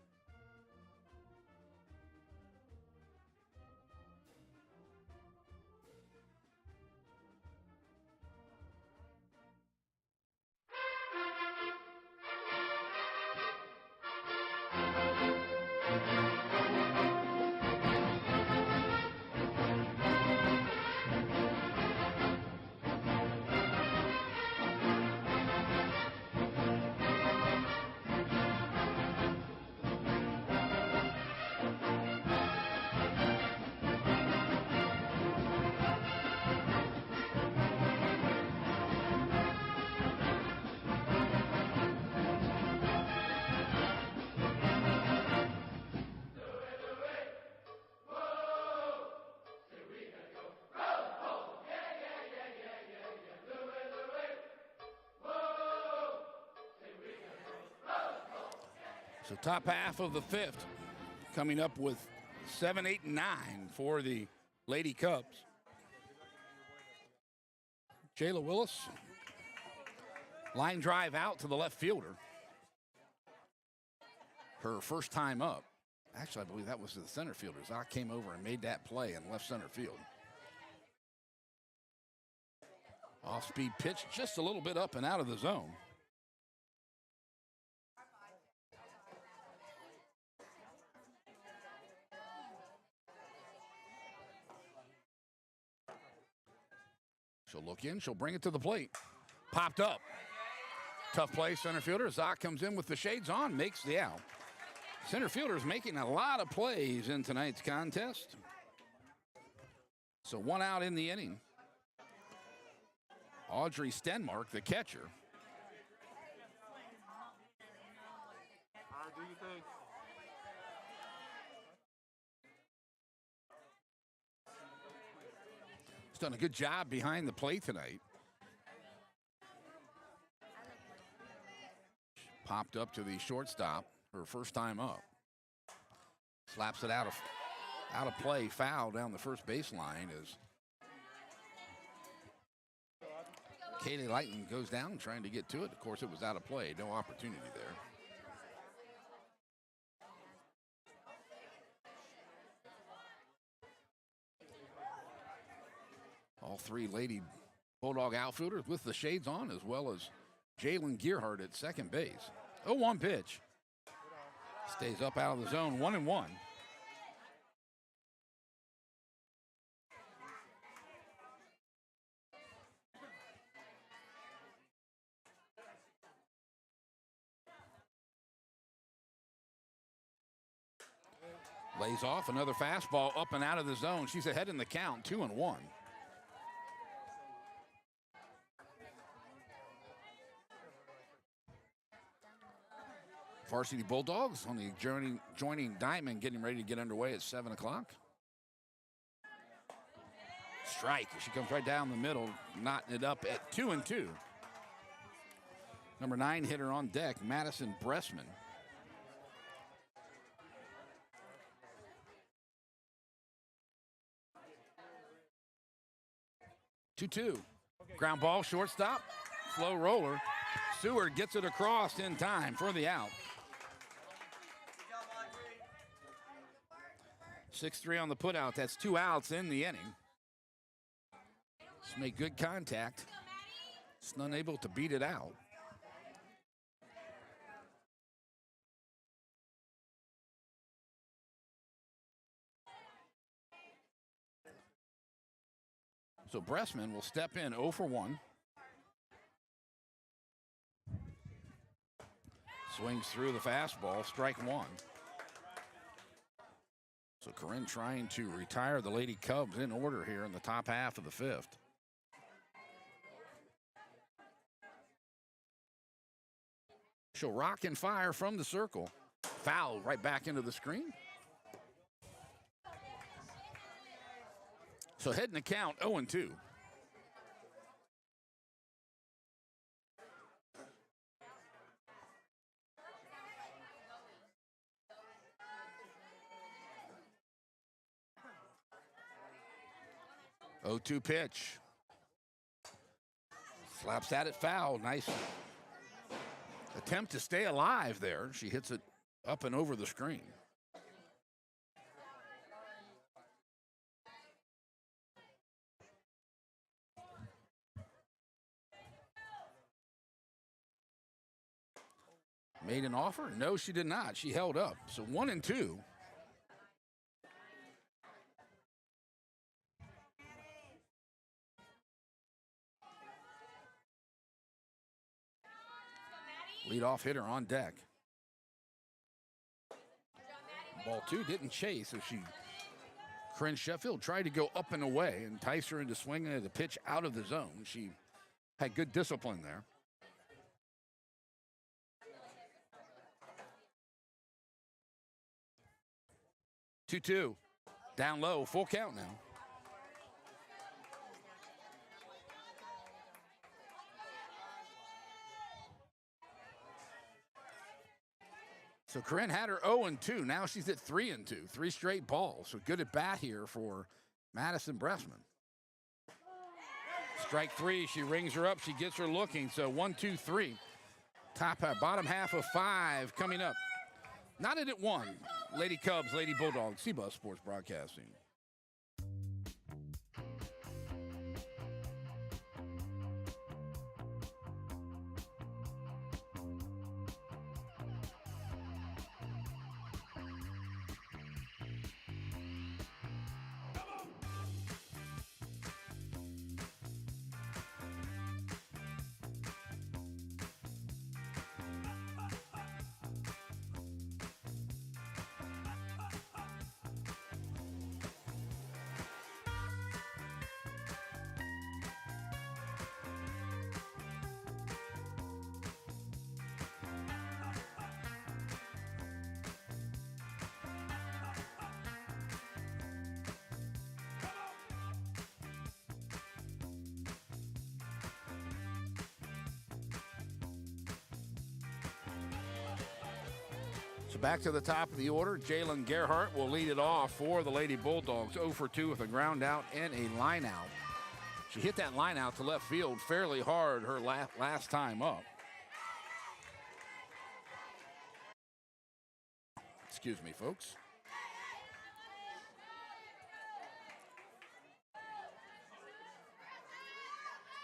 Speaker 1: So top half of the fifth coming up with 7, 8, and 9 for the Lady Cubs. Jayla Willis, line drive out to the left fielder. Her first time up. Actually, I believe that was to the center fielder. Zoc came over and made that play in left center field. Off-speed pitch, just a little bit up and out of the zone. She'll look in, she'll bring it to the plate. Popped up. Tough play, center fielder. Zoc comes in with the shades on, makes the out. Center fielder's making a lot of plays in tonight's contest. So 1 out in the inning. Audrey Stenmark, the catcher.
Speaker 6: Do you think?
Speaker 1: She's done a good job behind the plate tonight. Popped up to the shortstop, her first time up. Slaps it out of play, foul down the first baseline as Kaylee Lighton goes down trying to get to it. Of course, it was out of play. No opportunity there. All three Lady Bulldog outfielders with the shades on, as well as Jalen Gearhart at second base. 0-1 pitch. Stays up out of the zone, 1-1. Lays off another fastball up and out of the zone. She's ahead in the count, 2-1. Varsity Bulldogs on the joining diamond, getting ready to get underway at 7 o'clock. Strike. She comes right down the middle, knotting it up at 2-2. Number 9 hitter on deck, Madison Bressman. Two. Ground ball, shortstop, slow roller. Seward gets it across in time for the out. 6-3 on the putout. That's 2 outs in the inning. Just make good contact. Just unable to beat it out. So Bressman will step in 0 for 1. Swings through the fastball, strike 1. So Corinne trying to retire the Lady Cubs in order here in the top half of the fifth. She'll rock and fire from the circle. Foul right back into the screen. So heading the count 0-2. Oh-2 pitch. Slaps at it foul. Nice attempt to stay alive there. She hits it up and over the screen. Made an offer? No, she did not. She held up. So 1-2. Leadoff hitter on deck. Ball 2 didn't chase as Corinne Sheffield tried to go up and away and entice her into swinging at a pitch out of the zone. She had good discipline there. 2-2. Down low, full count now. So Corinne had her 0-2. Now she's at 3-2. 3 straight balls. So good at bat here for Madison Bressman. Strike 3. She rings her up. She gets her looking. So 1, 2, 3. Bottom half of 5 coming up. Knotted at 1. Lady Cubs, Lady Bulldogs, CBUS Sports Broadcasting. So back to the top of the order, Jalen Gerhardt will lead it off for the Lady Bulldogs. 0 for 2 with a ground out and a line out. She hit that line out to left field fairly hard her last time up. Excuse me, folks.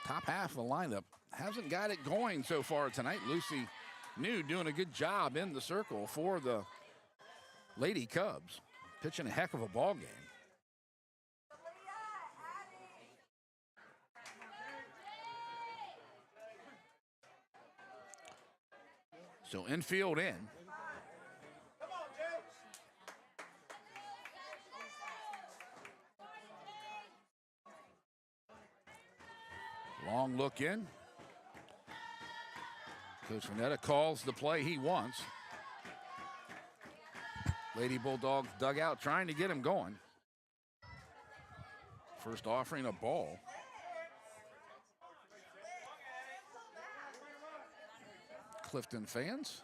Speaker 1: Top half of the lineup hasn't got it going so far tonight. Lucy New doing a good job in the circle for the Lady Cubs. Pitching a heck of a ball game. So infield in. Long look in. Coach Vanetta calls the play he wants. Lady Bulldogs dugout trying to get him going. First offering a ball. Clifton fans.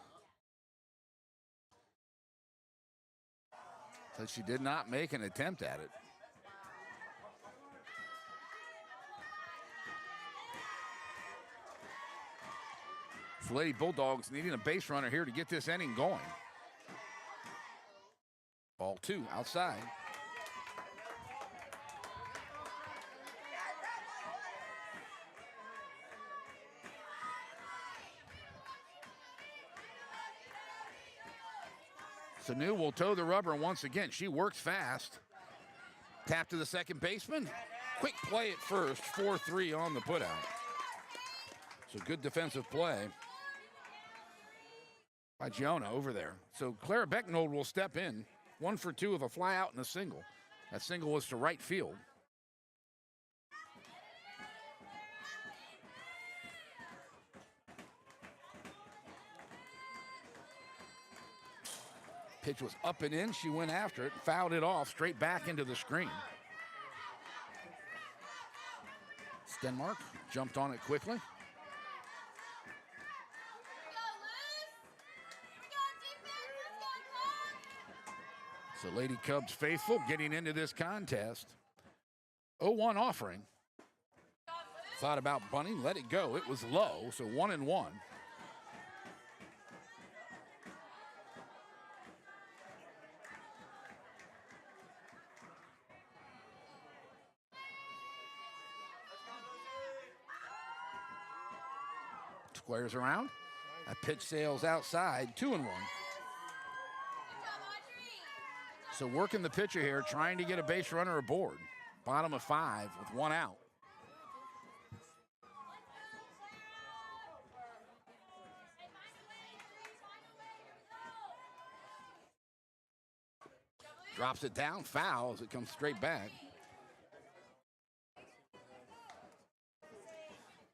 Speaker 1: Said she did not make an attempt at it. So Lady Bulldogs needing a base runner here to get this inning going. Ball 2 outside. So New will toe the rubber once again. She works fast. Tap to the second baseman. Quick play at first. 4-3 on the putout. So good defensive play by Giona over there. So Clara Becknold will step in. 1 for 2 with a fly out and a single. That single was to right field. Pitch was up and in. She went after it, fouled it off straight back into the screen. Stenmark jumped on it quickly. So Lady Cubs faithful getting into this contest. 0-1 offering. Thought about bunting, let it go. It was low, so 1-1. Squares around. A pitch sails outside, 2-1. So working the pitcher here, trying to get a base runner aboard. Bottom of 5 with 1 out. Drops it down, foul as it comes straight back.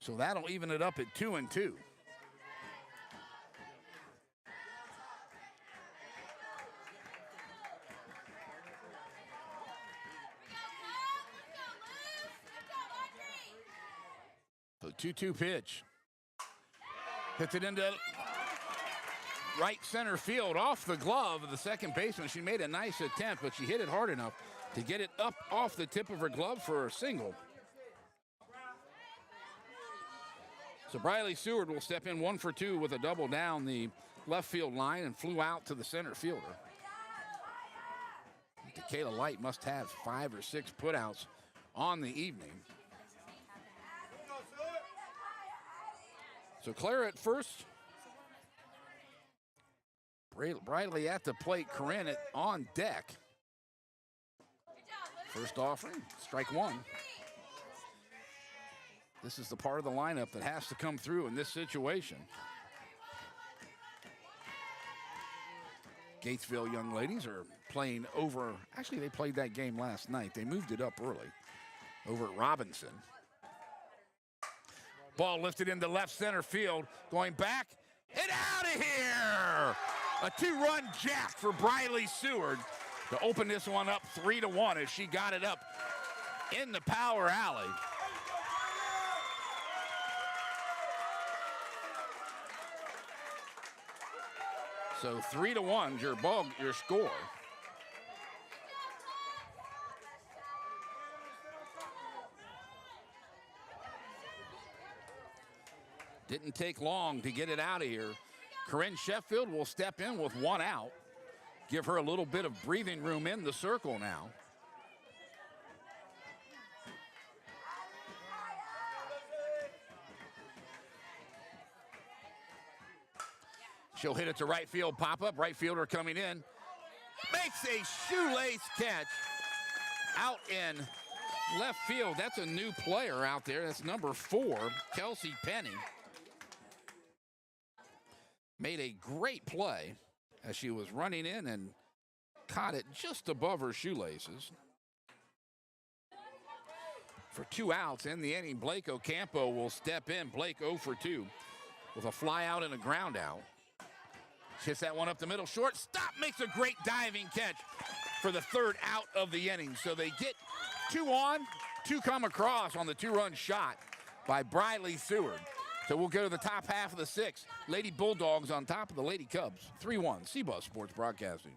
Speaker 1: So that'll even it up at 2-2. So 2-2 pitch. Hits it into right center field off the glove of the second baseman. She made a nice attempt, but she hit it hard enough to get it up off the tip of her glove for a single. So Briley Seward will step in 1 for 2 with a double down the left field line and flew out to the center fielder. Kayla Light must have 5 or 6 putouts on the evening. So Clara at first. Briley at the plate, Corinne on deck. First offering, strike 1. This is the part of the lineup that has to come through in this situation. Gatesville young ladies are playing over, actually they played that game last night. They moved it up early over at Robinson. Ball lifted into left center field, going back and out of here! A 2-run jack for Briley Seward to open this one up 3-1 as she got it up in the power alley. So 3-1 your score. Didn't take long to get it out of here. Corinne Sheffield will step in with 1 out. Give her a little bit of breathing room in the circle now. She'll hit it to right field, pop up. Right fielder coming in. Makes a shoelace catch out in left field. That's a new player out there. That's number 4, Kelsey Penny. Made a great play as she was running in and caught it just above her shoelaces. For 2 outs in the inning, Blake Ocampo will step in. Blake 0 for 2 with a fly out and a ground out. Hits that one up the middle, shortstop makes a great diving catch for the 3rd out of the inning. So they get 2 on, 2 come across on the 2-run shot by Briley Seward. So we'll go to the top half of the 6th. Lady Bulldogs on top of the Lady Cubs. 3-1, CBUS Sports Broadcasting.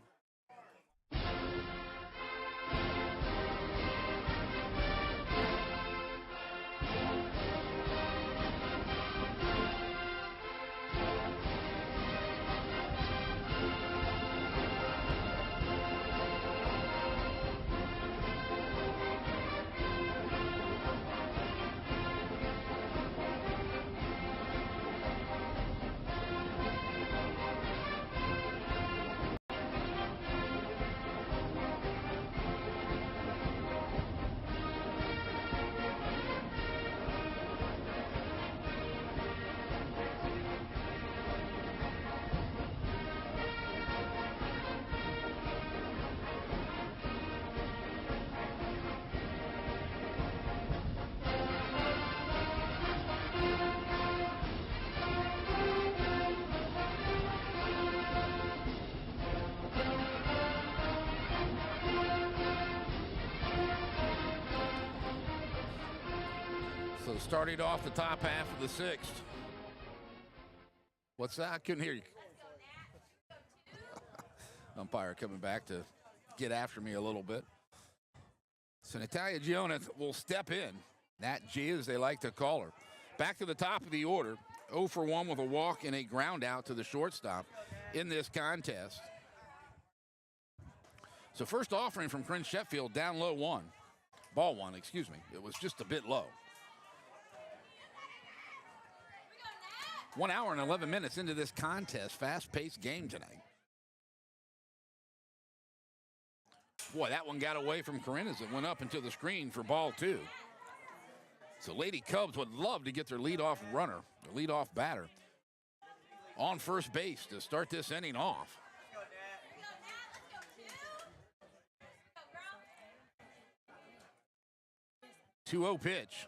Speaker 1: So starting off the top half of the 6th. What's that? I couldn't hear you. Umpire coming back to get after me a little bit. So Natalia Gionet will step in. Nat G, as they like to call her. Back to the top of the order. 0 for 1 with a walk and a ground out to the shortstop in this contest. So first offering from Corinne Sheffield, down low 1. Ball 1, excuse me. It was just a bit low. 1 hour and 11 minutes into this contest. Fast-paced game tonight. Boy, that one got away from Corinne as it went up into the screen for ball 2. So Lady Cubs would love to get their leadoff runner, their leadoff batter, on first base to start this inning off. The 2-0 pitch.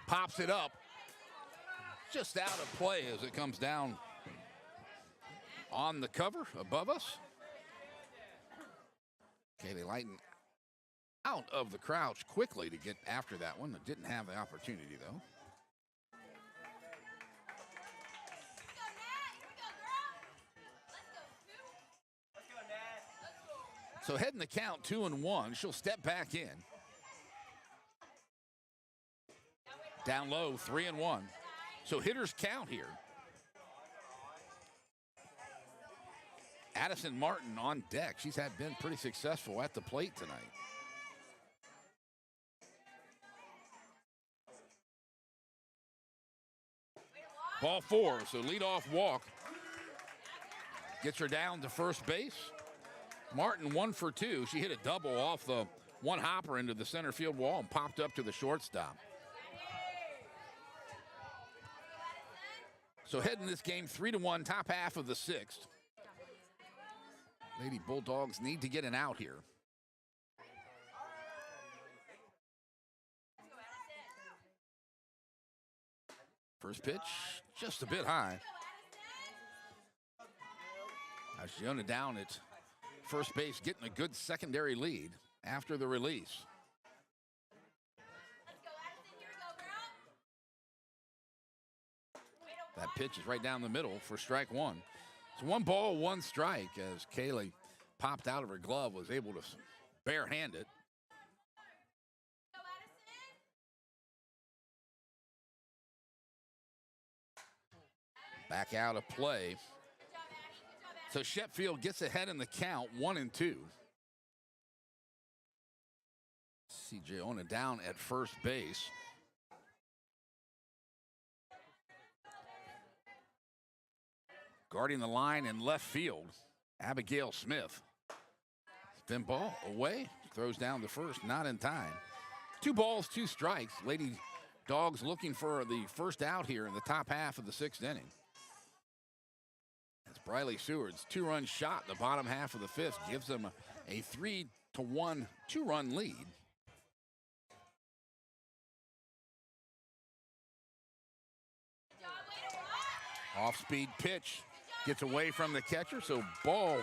Speaker 1: Pops it up. Just out of play as it comes down on the cover above us. Kaylee Lighton out of the crouch quickly to get after that one. Didn't have the opportunity, though. So heading the count 2-1. She'll step back in. Down low, 3-1. So hitters count here. Addison Martin on deck. She's been pretty successful at the plate tonight. Ball 4, so leadoff walk. Gets her down to first base. Martin 1 for 2. She hit a double off the one hopper into the center field wall and popped up to the shortstop. So heading this game 3-1, top half of the 6th. Lady Bulldogs need to get an out here. First pitch, just a bit high. Giona down at first base, getting a good secondary lead after the release. That pitch is right down the middle for strike 1. It's 1 ball, 1 strike as Kaylee popped out of her glove, was able to barehand it. Back out of play. So Sheffield gets ahead in the count, 1-2. CJ Ona down at first base. Guarding the line in left field, Abigail Smith. Spin ball away, throws down to first, not in time. 2 balls, 2 strikes. Lady Dogs looking for the first out here in the top half of the 6th inning. That's Briley Seward's 2-run shot in the bottom half of the 5th gives them a 3-1 2-run lead. Off-speed pitch gets away from the catcher, so ball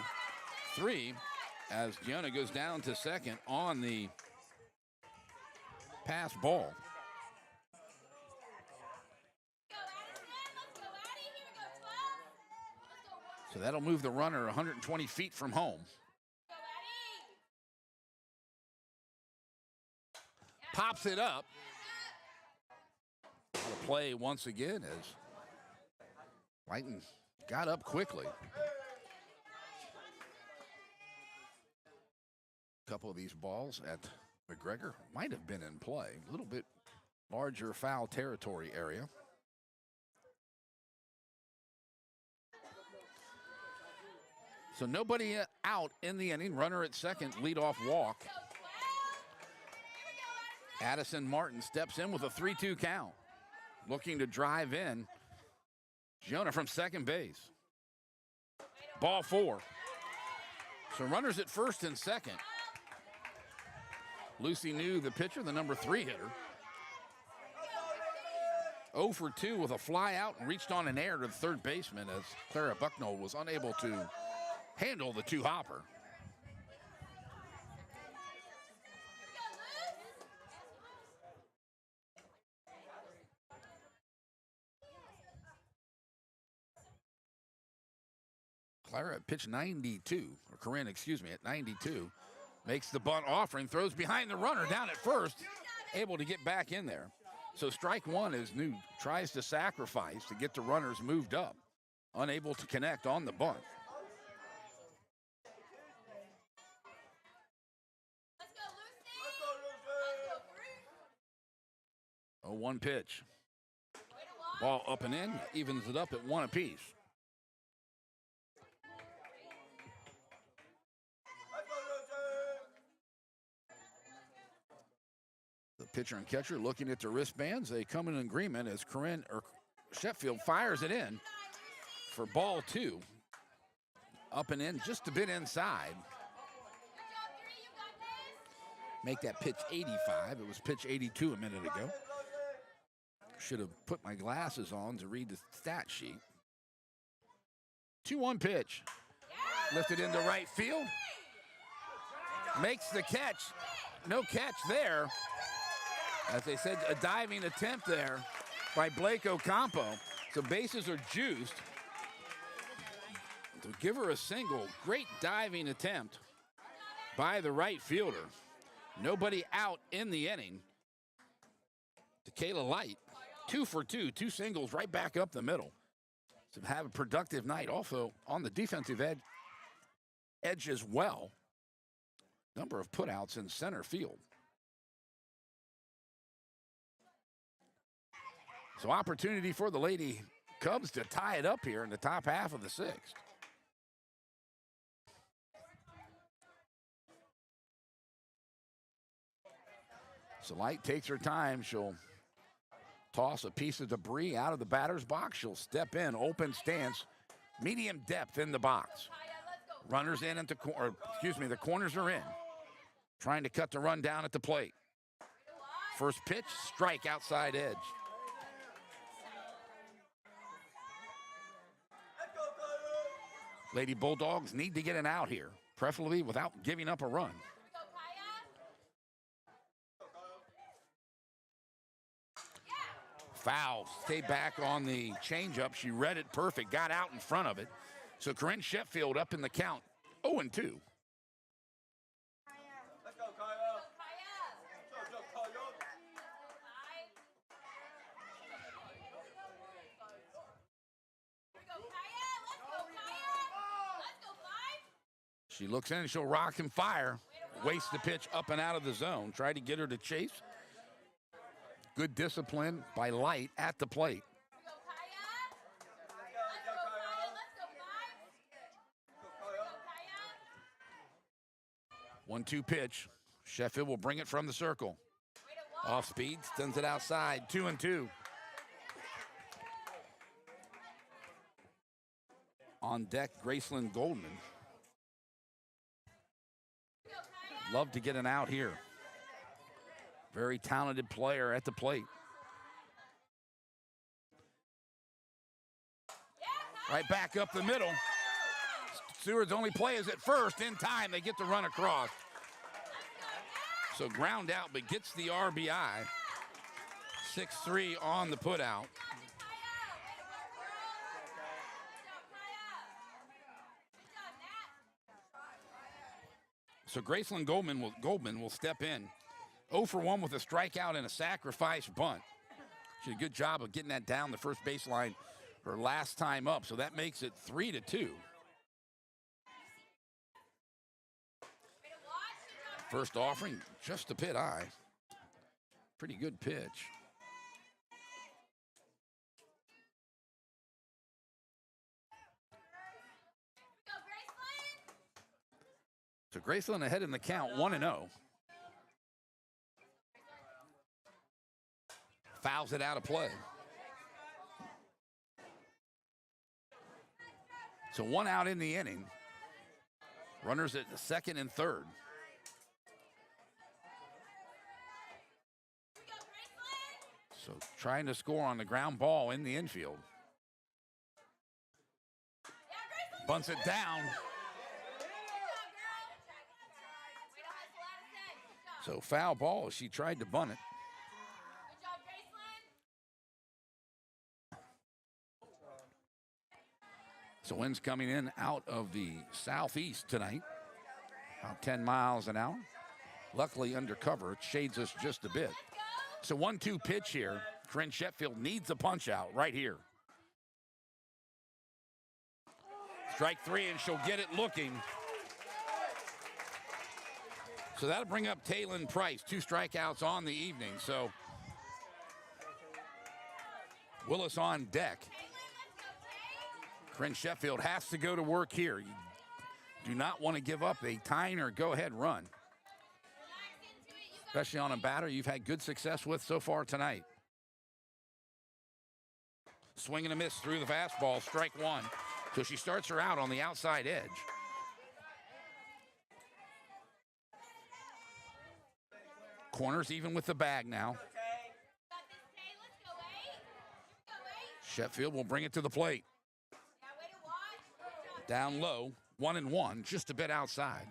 Speaker 1: 3 as Giona goes down to second on the pass ball. So that'll move the runner 120 feet from home. Pops it up. Out of play once again as Whiten got up quickly. A couple of these balls at McGregor might have been in play. A little bit larger foul territory area. So nobody out in the inning. Runner at second, leadoff walk. Addison Martin steps in with a 3-2 count. Looking to drive in. Giona from second base. Ball 4. So runners at first and second. Lucy New, the pitcher, the number 3 hitter. 0 for 2 with a fly out and reached on an air to the third baseman as Clara Bucknell was unable to handle the 2-hopper. Clara at pitch 92, or Corinne, excuse me, at 92. Makes the bunt offering, throws behind the runner down at first, able to get back in there. So strike 1 is New, tries to sacrifice to get the runners moved up. Unable to connect on the bunt. 0-1 pitch. Ball up and in, evens it up at 1 apiece. The pitcher and catcher looking at their wristbands. They come in agreement as Sheffield fires it in for ball 2. Up and in, just a bit inside. Make that pitch 85. It was pitch 82 a minute ago. Should have put my glasses on to read the stat sheet. 2-1 pitch. Lifted into right field. Makes the catch. No catch there. As they said, a diving attempt there by Blake Ocampo. So bases are juiced. To give her a single, great diving attempt. by the right fielder. Nobody out in the inning. Kayla Light, 2 for 2, 2 singles right back up the middle. To have a productive night. Also on the defensive edge as well. Number of putouts in center field. So opportunity for the Lady Cubs to tie it up here in the top half of the 6th. So Light takes her time. She'll toss a piece of debris out of the batter's box. She'll step in, open stance, medium depth in the box. Runners in at the the corners are in. Trying to cut the run down at the plate. First pitch, strike outside edge. Lady Bulldogs need to get an out here, preferably without giving up a run. Foul. Stayed back on the changeup. She read it perfect, got out in front of it. So Corinne Sheffield up in the count, 0-2.
Speaker 4: Let's go, Kaya. Go, Kaya.
Speaker 1: She looks in, she'll rock and fire. Waste the pitch up and out of the zone. Try to get her to chase. Good discipline by Light at the plate. 1-2 pitch. Sheffield will bring it from the circle. Off speed, sends it outside. 2-2. On deck, Graceland Goldman. Love to get an out here. Very talented player at the plate. Right back up the middle. Seward's only play is at first. In time, they get the run across. So ground out, but gets the RBI. 6-3 on the putout. So Graceland Goldman will step in. 0 for 1 with a strikeout and a sacrifice bunt. She did a good job of getting that down the first baseline her last time up, so that makes it 3-2. First offering, just a pit eye. Pretty good pitch. So Graceland ahead in the count, 1-0. Fouls it out of play. So 1 out in the inning. Runners at the second and third. So trying to score on the ground ball in the infield. Bunts it down. So foul ball. She tried to bunt it. So winds coming in out of the southeast tonight. About 10 miles an hour. Luckily under cover. It shades us just a bit. So 1-2 pitch here. Corinne Sheffield needs a punch out right here. Strike 3 and she'll get it looking. So that'll bring up Taylon Price. 2 strikeouts on the evening. So Willis on deck. Corinne Sheffield has to go to work here. You do not want to give up a tying or go-ahead run. Especially on a batter you've had good success with so far tonight. Swing and a miss through the fastball, strike 1. So she starts her out on the outside edge. Corners even with the bag now. Sheffield will bring it to the plate. Down low, 1-1, just a bit outside.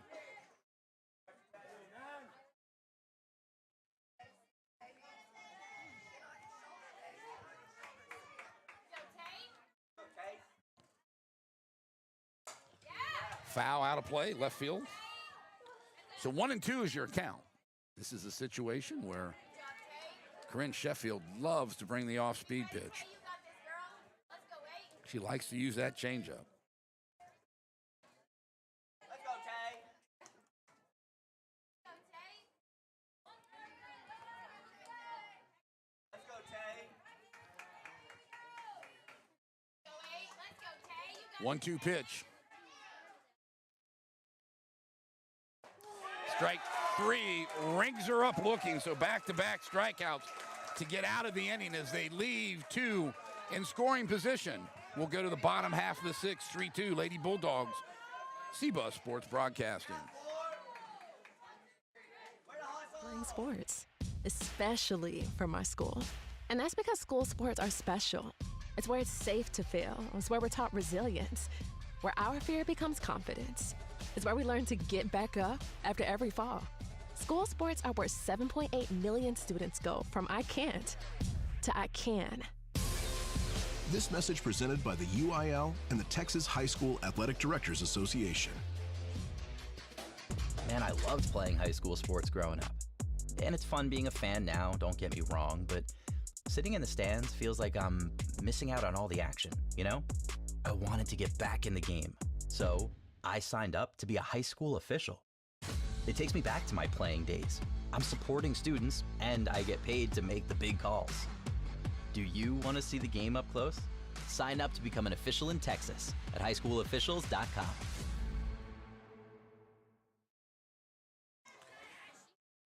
Speaker 1: Foul out of play, left field. So 1-2 is your count. This is a situation where Corinne Sheffield loves to bring the off-speed pitch. She likes to use that changeup.
Speaker 4: Let's go, Tay. Let's go, Tay.
Speaker 1: 1-2 pitch. Strike 3 rings her up looking, so back-to-back strikeouts to get out of the inning as they leave 2 in scoring position. We'll go to the bottom half of the 6th, 3-2, Lady Bulldogs, CBUS Sports Broadcasting.
Speaker 6: Playing sports, especially for my school. And that's because school sports are special. It's where it's safe to fail. It's where we're taught resilience, where our fear becomes confidence. It's where we learn to get back up after every fall. School sports are where 7.8 million students go from I can't to I can.
Speaker 7: This message presented by the UIL and the Texas High School Athletic Directors Association.
Speaker 8: Man, I loved playing high school sports growing up. And it's fun being a fan now, don't get me wrong, but sitting in the stands feels like I'm missing out on all the action, you know? I wanted to get back in the game, so I signed up to be a high school official. It takes me back to my playing days. I'm supporting students, and I get paid to make the big calls. Do you want to see the game up close? Sign up to become an official in Texas at highschoolofficials.com.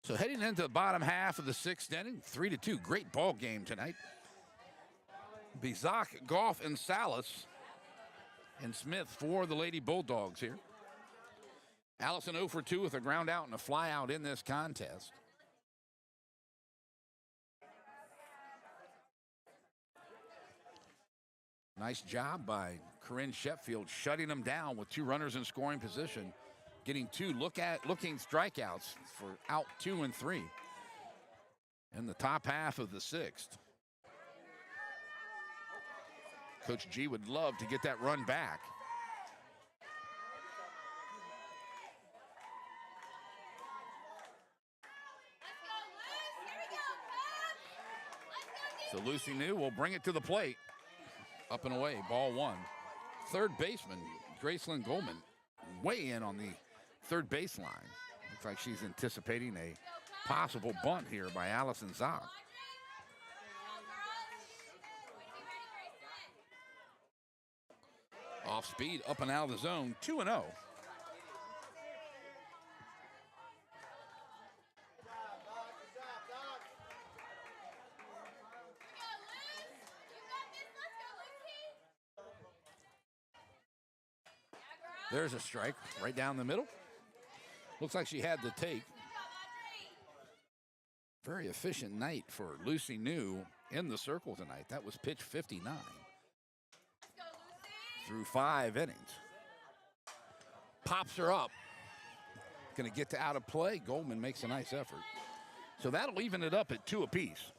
Speaker 1: So heading into the bottom half of the 6th inning, 3-2, great ball game tonight. Bizak, Goff, and Salas and Smith for the Lady Bulldogs here. Allison 0 for 2 with a ground out and a fly out in this contest. Nice job by Corinne Sheffield shutting them down with 2 runners in scoring position, getting 2 looking strikeouts for out 2 and 3 in the top half of the 6th. Coach G would love to get that run back. So Lucy New will bring it to the plate. Up and away, ball 1. Third baseman, Gracelyn Goldman, way in on the third baseline. Looks like she's anticipating a possible bunt here by Allison Zock. Off speed, up and out of the zone, 2-0. There's a strike right down the middle. Looks like she had the take. Very efficient night for Lucy New in the circle tonight. That was pitch 59 through 5 innings. Pops her up. Going to get to out of play. Goldman makes a nice effort. So that'll even it up at 2 apiece.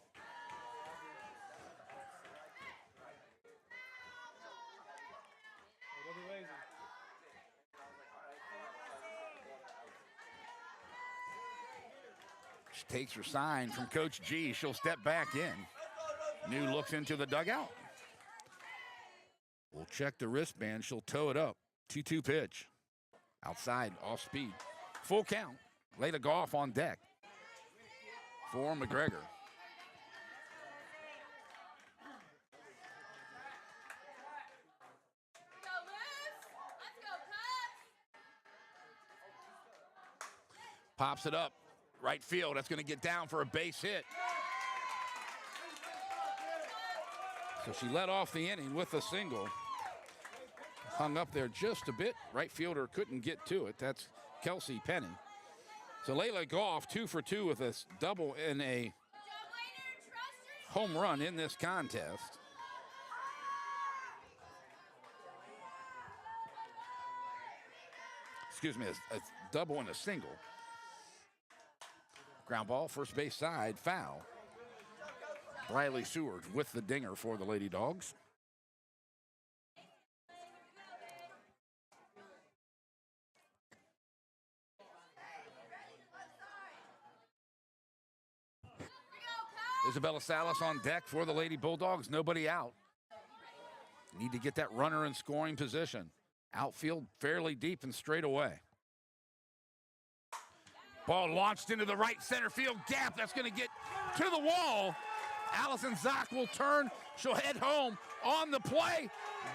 Speaker 1: She takes her sign from Coach G. She'll step back in. New looks into the dugout. We'll check the wristband. She'll toe it up. 2-2 pitch. Outside, off speed. Full count. Layla Goff on deck for McGregor. Pops it up. Right field. That's going to get down for a base hit. So she led off the inning with a single. Hung up there just a bit. Right fielder couldn't get to it. That's Kelsey Penny. So Layla Goff 2 for 2 with a double and a home run in this contest. Excuse me, a double and a single. Ground ball, first base side, foul. Briley Seward with the dinger for the Lady Dogs. Isabella Salas on deck for the Lady Bulldogs. Nobody out. Need to get that runner in scoring position. Outfield fairly deep and straight away. Ball launched into the right center field gap. That's going to get to the wall. Allison Zock will turn. She'll head home on the play.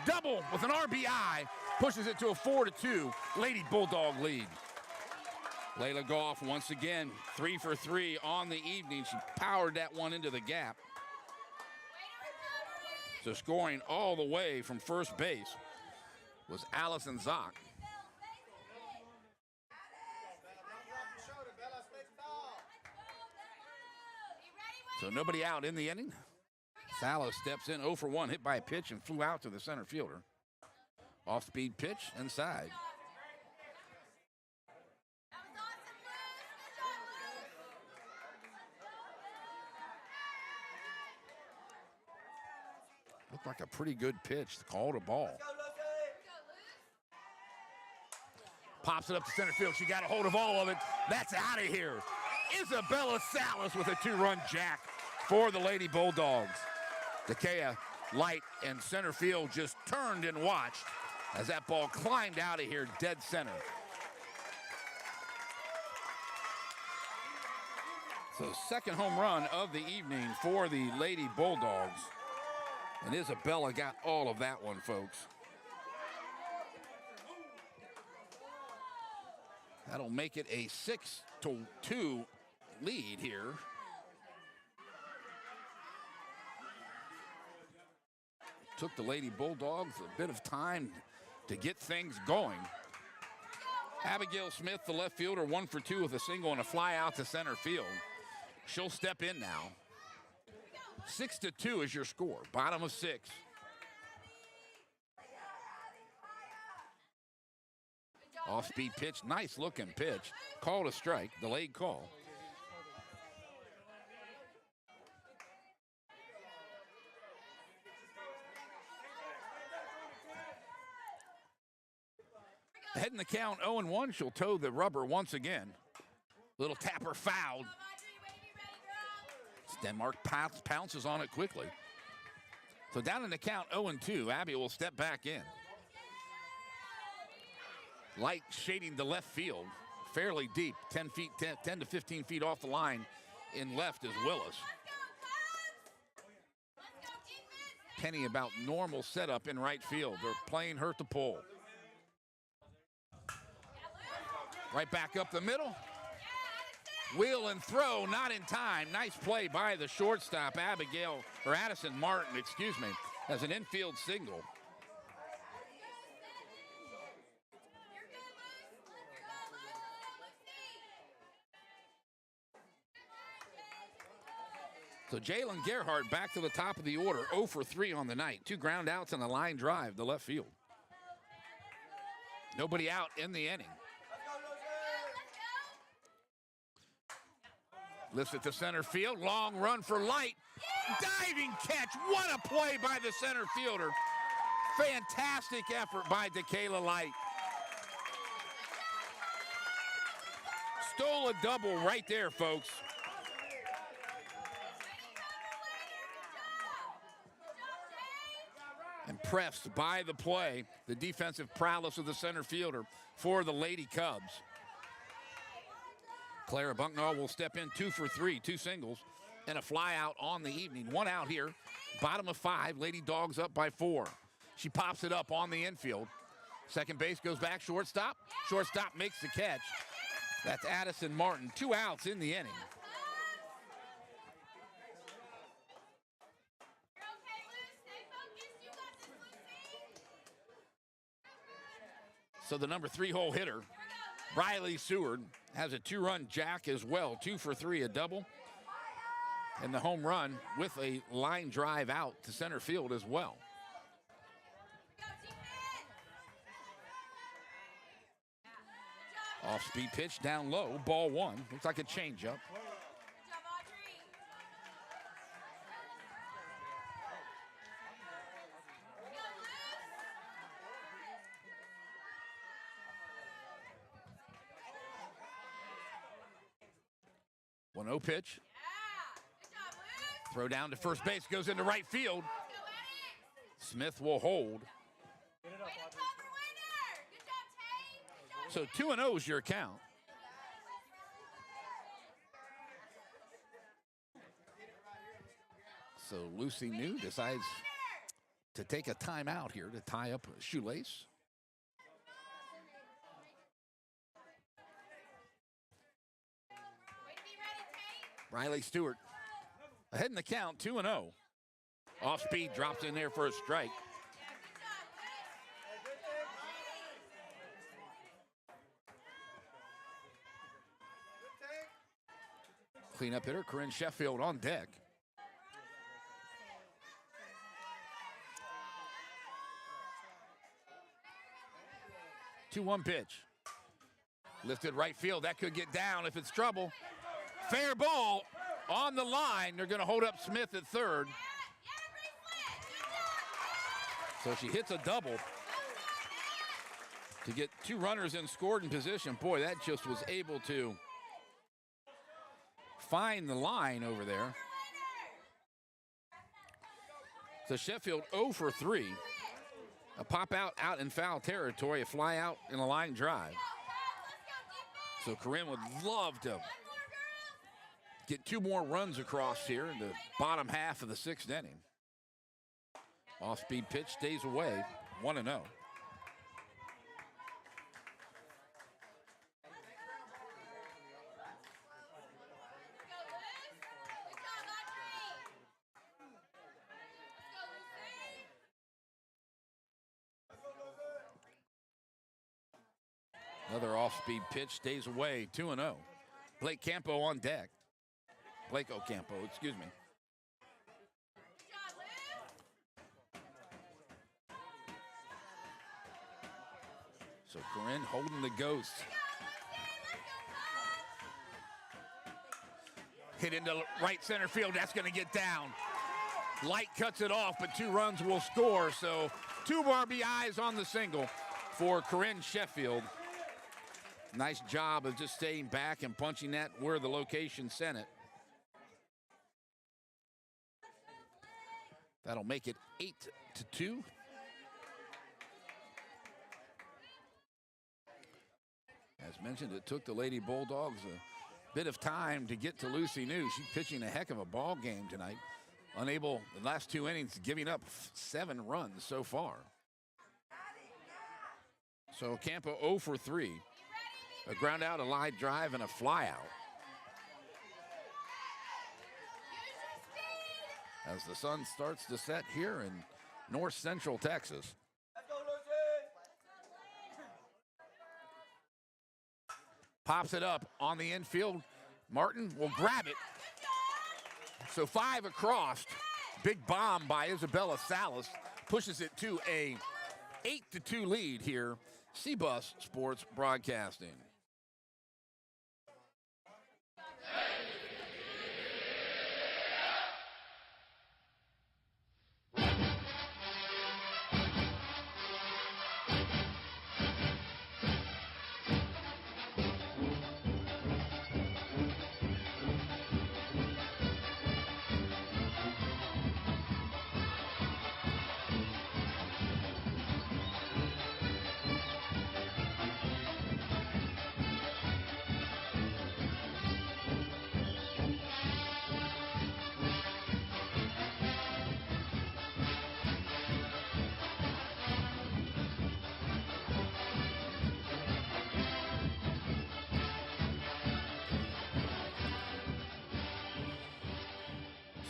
Speaker 1: Double with an RBI. Pushes it to a 4-2 Lady Bulldog lead. Layla Goff once again 3 for 3 on the evening. She powered that one into the gap. So scoring all the way from first base was Allison Zock. So nobody out in the inning. Salas steps in 0 for 1, hit by a pitch and flew out to the center fielder. Off-speed pitch inside. Looked like a pretty good pitch. Called a ball. Pops it up to center field. She got a hold of all of it. That's out of here. Isabella Salas with a 2-run jack for the Lady Bulldogs. Dakea Light and center field just turned and watched as that ball climbed out of here dead center. So second home run of the evening for the Lady Bulldogs. And Isabella got all of that one, folks. That'll make it a 6-2 lead here. Took the Lady Bulldogs a bit of time to get things going. Abigail Smith, the left fielder, 1 for 2 with a single and a fly out to center field. She'll step in now. 6-2 is your score, bottom of 6. Off-speed pitch, nice looking pitch. Called a strike, delayed call. Heading the count 0-1, she'll toe the rubber once again. Little tapper fouled. Denmark pounces on it quickly. So down in the count 0-2, Abby will step back in. Light shading the left field, fairly deep, 10 to 15 feet off the line in left is Willis. Penny about normal setup in right field. They're playing her to pull. Right back up the middle. Wheel and throw, not in time. Nice play by the shortstop, Addison Martin, as an infield single. So Jalen Gerhardt back to the top of the order, 0 for 3 on the night. 2 ground outs and a line drive to left field. Nobody out in the inning. Lifts it to center field. Long run for Light. Diving catch. What a play by the center fielder. Fantastic effort by Dakayla Light. Stole a double right there, folks. Impressed by the play, the defensive prowess of the center fielder for the Lady Cubs. Clara Bucknall will step in 2 for 3, 2 singles, and a fly out on the evening. 1 out here, bottom of 5, Lady Dogs up by 4. She pops it up on the infield. Second base goes back, shortstop. Shortstop makes the catch. That's Addison Martin, 2 outs in the inning. So the number 3 hole hitter, Riley Seward, has a 2-run jack as well. 2 for 3, a double. And the home run with a line drive out to center field as well. Off-speed pitch down low, ball 1. Looks like a changeup. One 0 pitch. Throw down to first base, goes into right field. Smith will hold. So 2-0 is your count. So Lucy New decides to take a timeout here to tie up a shoelace. Riley Stewart ahead in the count, 2-0. Off speed, drops in there for a strike. Cleanup hitter, Corinne Sheffield on deck. Two-one pitch. Lifted right field. That could get down if it's trouble. Fair ball on the line. They're going to hold up Smith at third. So she hits a double to get two runners in scored in position. Boy, that just was able to find the line over there. So Sheffield 0 for 3. A pop out in foul territory, a fly out and a line drive. So Corinne would love to get two more runs across here in the bottom half of the sixth inning. Off-speed pitch stays away, 1-0. Another off-speed pitch stays away, 2-0. Blake Campo on deck. Blake Ocampo, excuse me. So Corinne holding the ghost. Hit into right center field, that's gonna get down. Light cuts it off, but two runs will score. So two RBIs on the single for Corinne Sheffield. Nice job of just staying back and punching that where the location sent it. That'll make it 8-2. As mentioned, it took the Lady Bulldogs a bit of time to get to Lucy New. She's pitching a heck of a ball game tonight. Unable, the last two innings, giving up 7 runs so far. So Campo 0 for 3. A ground out, a line drive, and a fly out. As the sun starts to set here in north central Texas. Pops it up on the infield. Martin will grab it. So 5 across. Big bomb by Isabella Salas pushes it to a 8-2 lead here. CBUS Sports Broadcasting.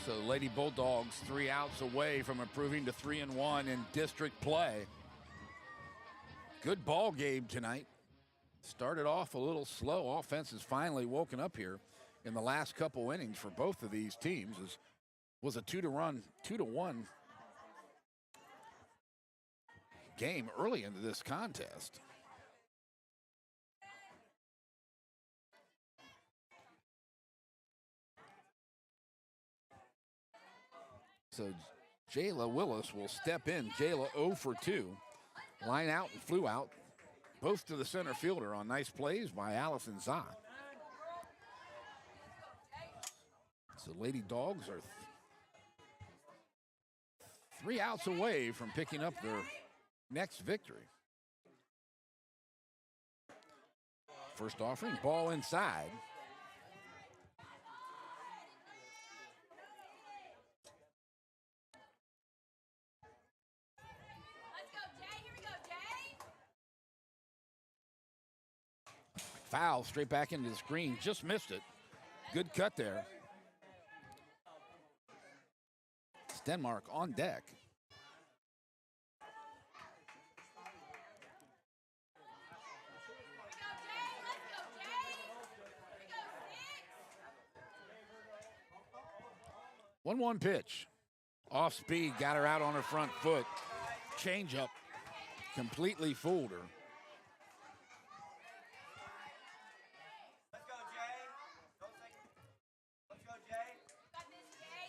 Speaker 1: So Lady Bulldogs 3 outs away from improving to 3-1 in district play. Good ball game tonight. Started off a little slow. Offense has finally woken up here in the last couple innings for both of these teams. It was a 2-1 game early into this contest. So Jayla Willis will step in. Jayla 0 for 2. Line out and flew out. Both to the center fielder on nice plays by Allison Zott. So Lady Dogs are 3 outs away from picking up their next victory. First offering, ball inside. Foul straight back into the screen. Just missed it. Good cut there. Stenmark on deck. One pitch. Off speed, got her out on her front foot. Changeup completely fooled her.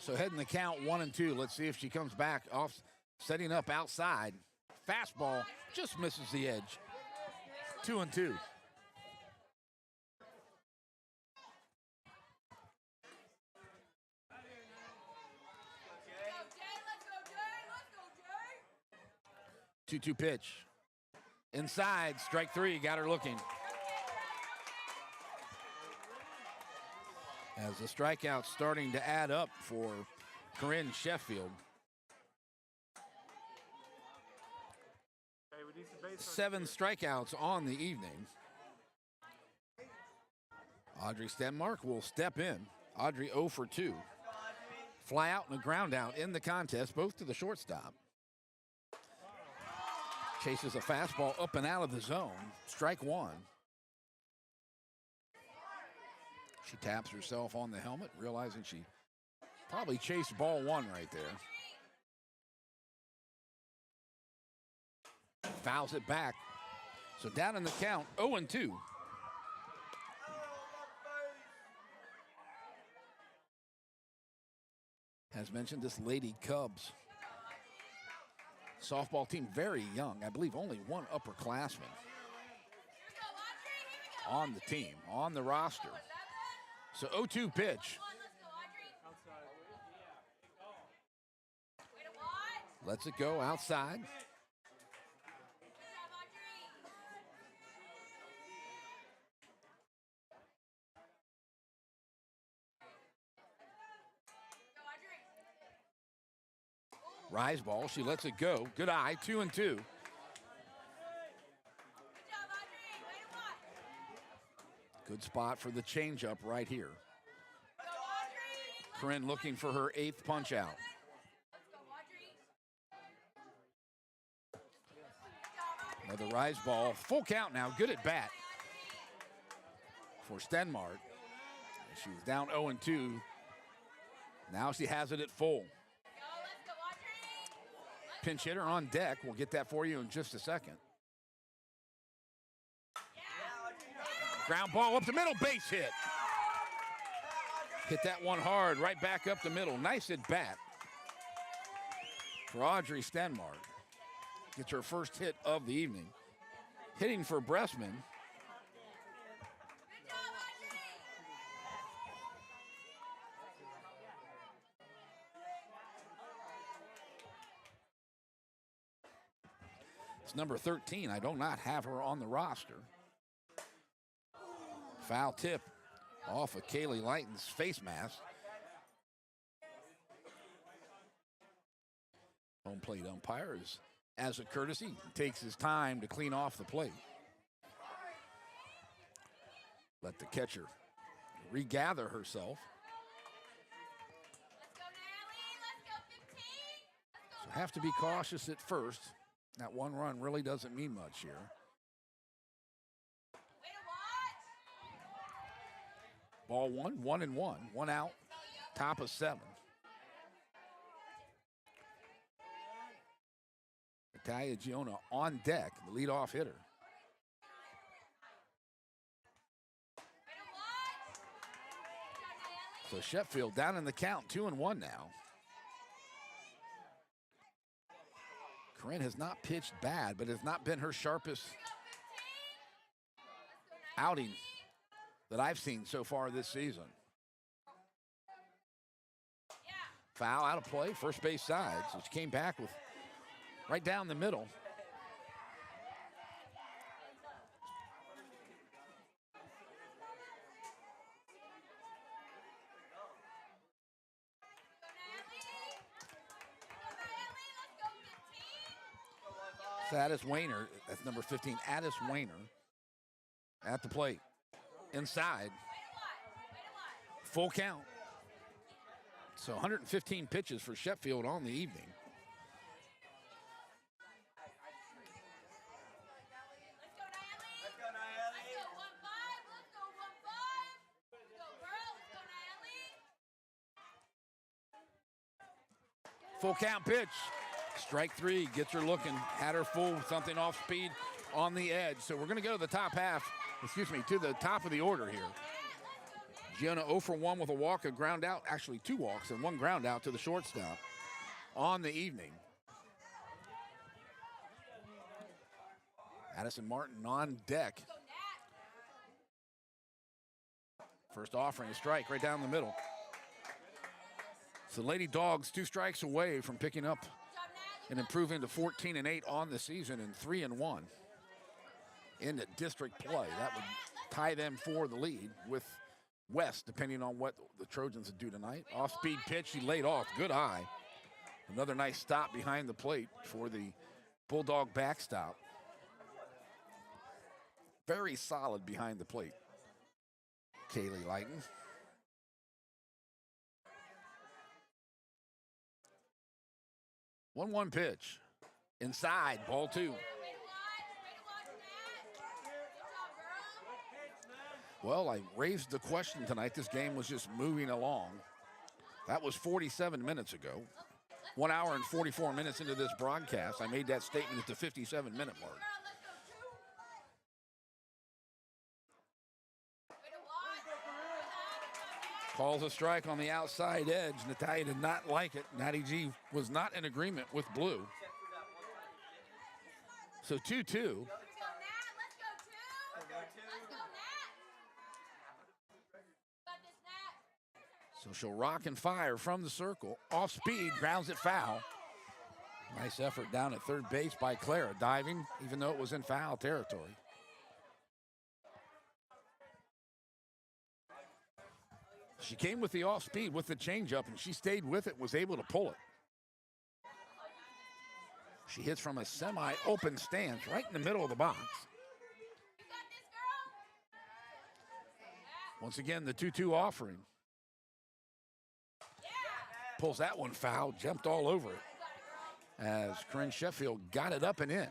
Speaker 1: So heading the count 1-2. Let's see if she comes back off, setting up outside. Fastball just misses the edge. 2-2. Two pitch. Inside, strike 3, got her looking. As the strikeouts starting to add up for Corinne Sheffield. 7 strikeouts on the evening. Audrey Stenmark will step in. Audrey 0 for 2. Fly out and a ground out in the contest, both to the shortstop. Chases a fastball up and out of the zone. Strike 1. She taps herself on the helmet, realizing she probably chased ball 1 right there. Fouls it back. So down in the count, 0-2. As mentioned, this Lady Cubs softball team, very young. I believe only one upperclassman on the team, on the roster. So 0-2 pitch. Lets it go outside. Rise ball, she lets it go. Good eye, 2-2. Good spot for the changeup right here. Corinne looking for her 8th punch out. Another rise ball, full count now, good at bat for Stenmark. She was down 0-2. Now she has it at full. Pinch hitter on deck. We'll get that for you in just a second. Ground ball up the middle, base hit. Hit that one hard, right back up the middle. Nice at bat for Audrey Stenmark. Gets her first hit of the evening. Hitting for Bressman. It's number 13. I do not have her on the roster. Foul tip off of Kaylee Lighton's face mask. Home plate umpire is, as a courtesy, takes his time to clean off the plate. Let the catcher regather herself. So have to be cautious at first. That one run really doesn't mean much here. Ball 1, 1-1, 1 out, top of 7. Natalia Giona on deck, the leadoff hitter. So Sheffield down in the count, 2-1 now. Corinne has not pitched bad, but has not been her sharpest outing that I've seen so far this season. Foul out of play, first base side. So she came back with right down the middle. It's Addis Wayner, that's number 15, Addis Wayner at the plate. Inside. Full count. So 115 pitches for Sheffield on the evening. Full count pitch. Strike three, gets her looking, had her full, something off speed on the edge. So we're going to go to the top half, to the top of the order here. Gianna 0 for 1 with a walk, a ground out, actually 2 walks and 1 ground out to the shortstop on the evening. Addison Martin on deck. First offering, a strike right down the middle. So Lady Dogs 2 strikes away from picking up and improving to 14-8 on the season and 3-1 into district play. That would tie them for the lead with West, depending on what the Trojans would do tonight. Off-speed pitch, he laid off, good eye. Another nice stop behind the plate for the Bulldog backstop. Very solid behind the plate. Kaylee Lighton. One pitch. Inside, ball 2. Well, I raised the question tonight. This game was just moving along. That was 47 minutes ago. 1 hour and 44 minutes into this broadcast. I made that statement at the 57-minute mark. Calls a strike on the outside edge. Natalia did not like it. Natty G was not in agreement with blue. So 2-2. So she'll rock and fire from the circle. Off speed, grounds it foul. Nice effort down at third base by Clara, diving, even though it was in foul territory. She came with the off speed with the changeup, and she stayed with it, was able to pull it. She hits from a semi-open stance right in the middle of the box. Once again, the 2-2 offering. Pulls that one foul, jumped all over it as Corinne Sheffield got it up and in.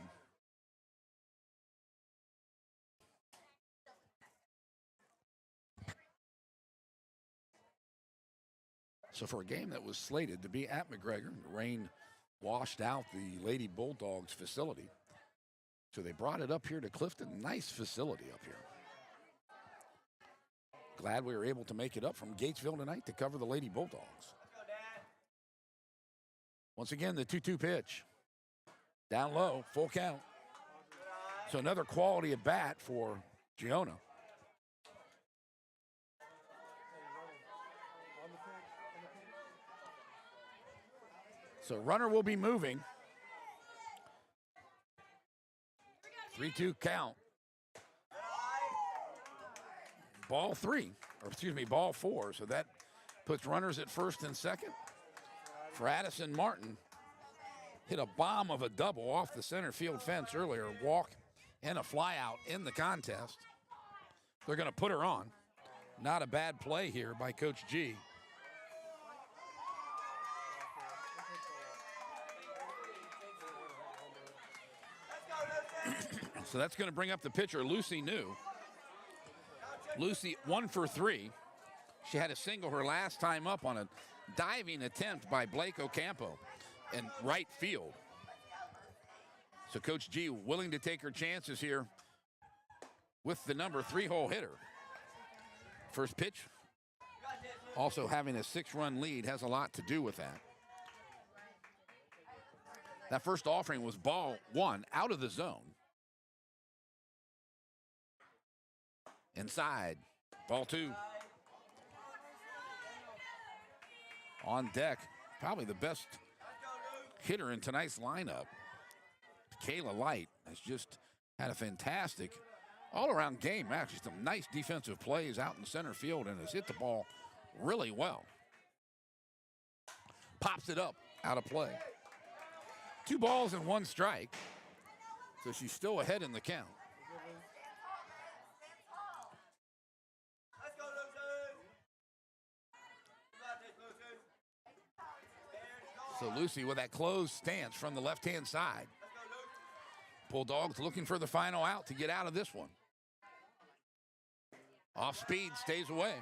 Speaker 1: So for a game that was slated to be at McGregor, the rain washed out the Lady Bulldogs facility. So they brought it up here to Clifton. Nice facility up here. Glad we were able to make it up from Gatesville tonight to cover the Lady Bulldogs. Once again, the 2-2 pitch. Down low, full count. So another quality at bat for Giona. So runner will be moving. 3-2 count. Ball 4. So that puts runners at first and second. For Addison Martin, hit a bomb of a double off the center field fence earlier. Walk and a fly out in the contest. They're going to put her on. Not a bad play here by Coach G. So that's going to bring up the pitcher, Lucy New. Lucy 1 for 3. She had a single her last time up on a diving attempt by Blake Ocampo in right field. So Coach G willing to take her chances here with the number 3-hole hitter. First pitch, also having a 6-run lead has a lot to do with that. That first offering was ball 1 out of the zone. Inside, ball 2. On deck probably the best hitter in tonight's lineup. Kayla Light has just had a fantastic all-around game. Actually, some nice defensive plays out in center field and has hit the ball really well. Pops it up out of play. 2 balls and 1 strike. So she's still ahead in the count. So Lucy with that closed stance from the left-hand side. Bulldogs looking for the final out to get out of this one. Off speed, stays away.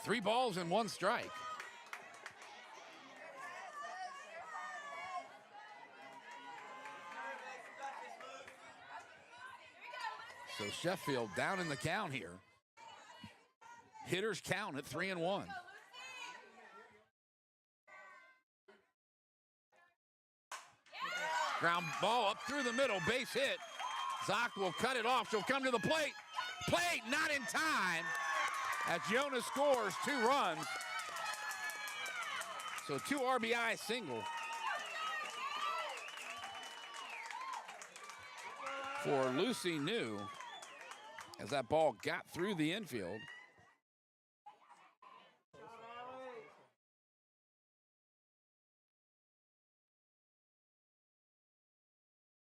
Speaker 1: 3 balls and 1 strike. So Sheffield down in the count here. Hitters count at 3-1. Ground ball up through the middle, base hit. Zock will cut it off. She'll come to the plate. Plate not in time as Jonah scores 2 runs. So 2 RBI single for Lucy New as that ball got through the infield.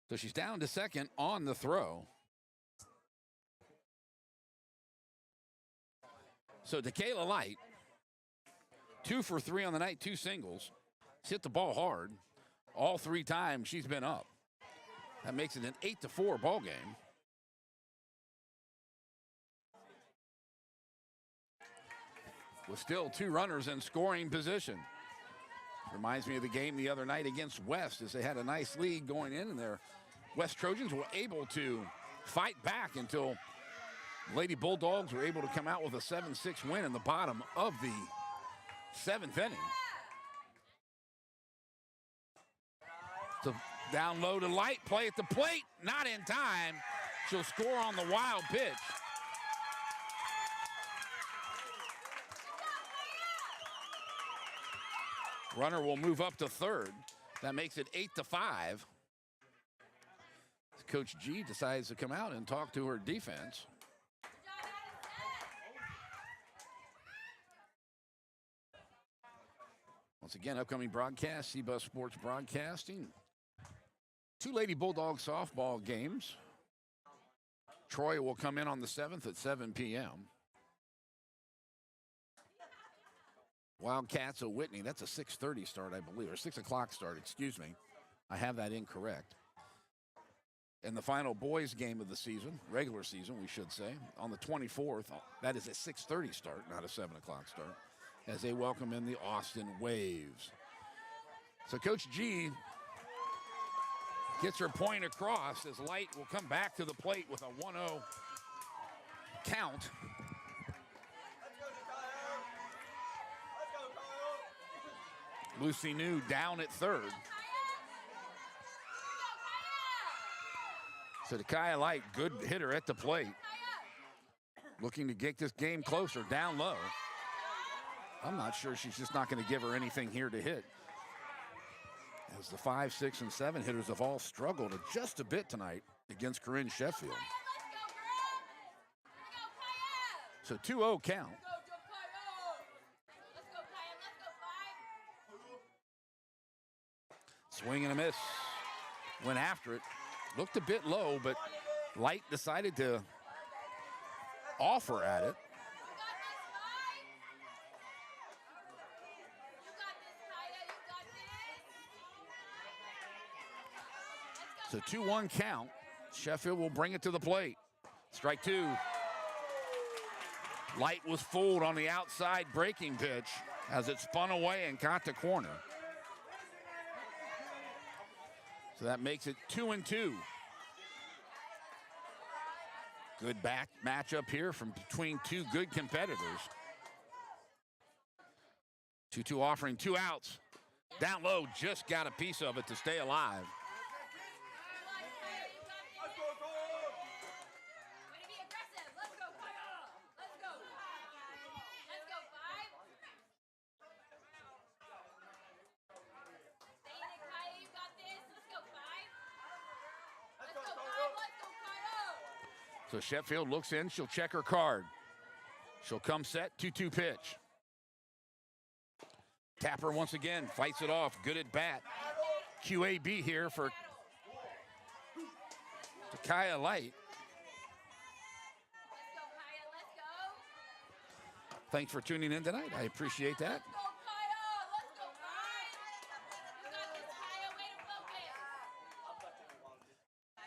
Speaker 1: So she's down to second on the throw. So Kayla Light, 2 for 3 on the night, 2 singles. She's hit the ball hard. All 3 times she's been up. That makes it an 8-4 ball game. With still 2 runners in scoring position. Reminds me of the game the other night against West as they had a nice lead going in, and their West Trojans were able to fight back until Lady Bulldogs were able to come out with a 7-6 win in the bottom of the 7th inning. So down low to Light, play at the plate, not in time. She'll score on the wild pitch. Runner will move up to third. That makes it 8-5. Coach G decides to come out and talk to her defense. Once again, upcoming broadcast, CBUS Sports Broadcasting. 2 Lady Bulldog softball games. Troy will come in on the 7th at 7 p.m. Wildcats of Whitney, that's a 6:30 start, I believe, or 6 o'clock start, excuse me. I have that incorrect. And the final boys game of the season, regular season, we should say, on the 24th, that is a 6:30 start, not a 7 o'clock start, as they welcome in the Austin Waves. So Coach G gets her point across as Light will come back to the plate with a 1-0 count. Lucy New down at third. So Kaya Light, good hitter at the plate. Looking to get this game closer, down low. I'm not sure, she's just not going to give her anything here to hit. As the 5, 6, and 7 hitters have all struggled just a bit tonight against Corinne Sheffield. So 2-0 count. Swing and a miss. Went after it. Looked a bit low, but Light decided to offer at it. So 2-1 count. Sheffield will bring it to the plate. Strike 2. Light was fooled on the outside breaking pitch as it spun away and caught the corner. So that makes it 2-2. Good back matchup here from between 2 good competitors. 2-2 offering 2 outs. Down low, just got a piece of it to stay alive. So Sheffield looks in. She'll check her card. She'll come set. 2-2 pitch. Tapper once again fights it off. Good at bat. QAB here for Takaya Light. Thanks for tuning in tonight. I appreciate that.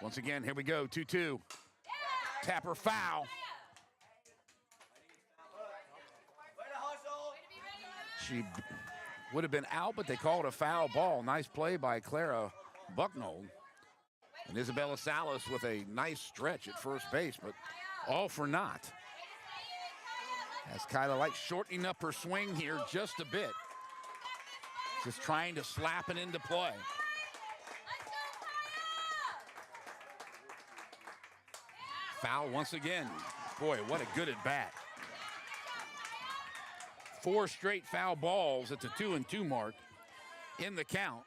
Speaker 1: Once again, here we go. 2-2. Tapper foul. She would have been out, but they called a foul ball. Nice play by Clara Bucknold. And Isabella Salas with a nice stretch at first base, but all for naught. As Kyla Light shortening up her swing here just a bit. Just trying to slap it into play. Foul once again. Boy, what a good at bat. 4 straight foul balls at the 2-2 mark in the count.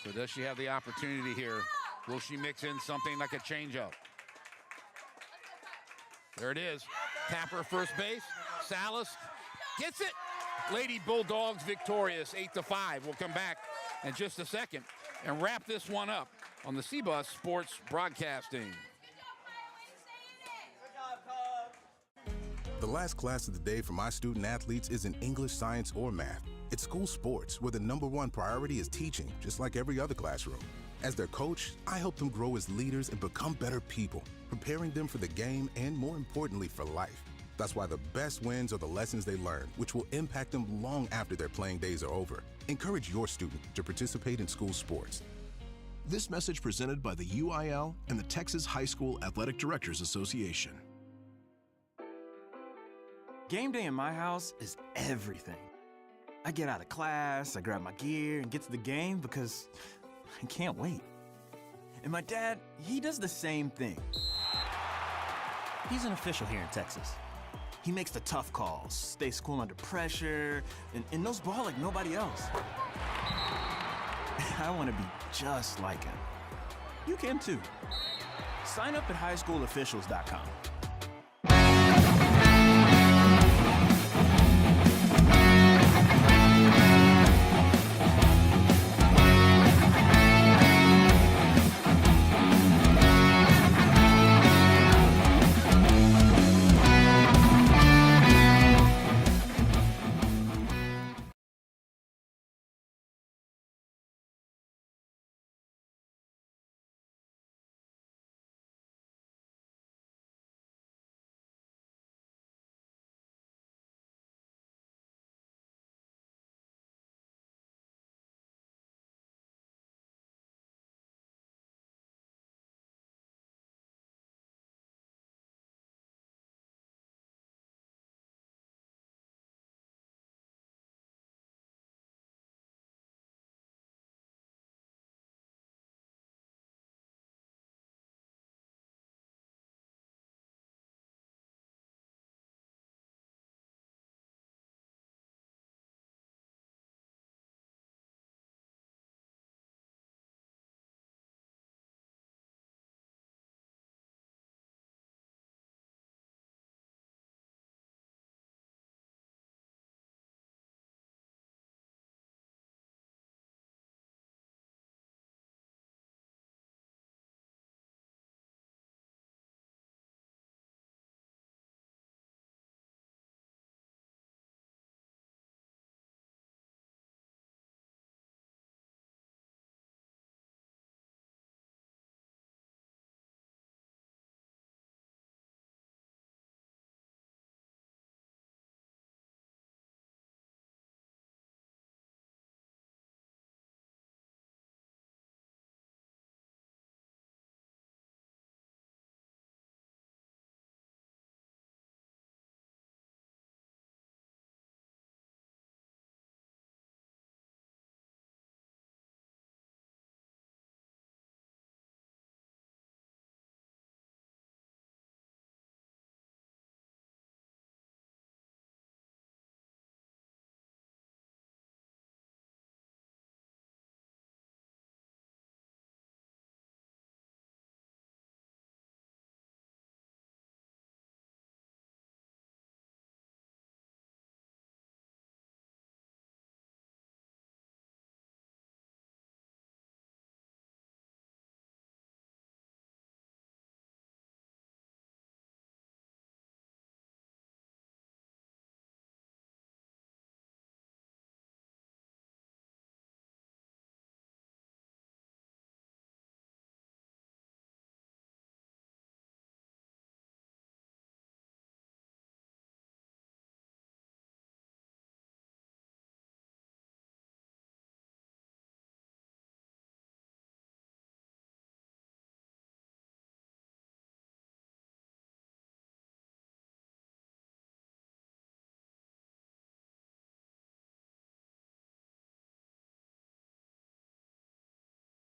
Speaker 1: So does she have the opportunity here? Will she mix in something like a changeup? There it is. Tapper first base. Salas gets it. Lady Bulldogs victorious 8-5. We'll come back in just a second and wrap this one up on the CBUS Sports Broadcasting.
Speaker 9: The last class of the day for my student athletes isn't English, science, or math. It's school sports, where the #1 priority is teaching, just like every other classroom. As their coach, I help them grow as leaders and become better people, preparing them for the game and, more importantly, for life. That's why the best wins are the lessons they learn, which will impact them long after their playing days are over. Encourage your student to participate in school sports.
Speaker 7: This message presented by the UIL and the Texas High School Athletic Directors Association.
Speaker 10: Game day in my house is everything. I get out of class, I grab my gear, and get to the game because I can't wait. And my dad, he does the same thing. He's an official here in Texas. He makes the tough calls, stays cool under pressure, and knows ball like nobody else. I want to be just like him. You can too. Sign up at highschoolofficials.com.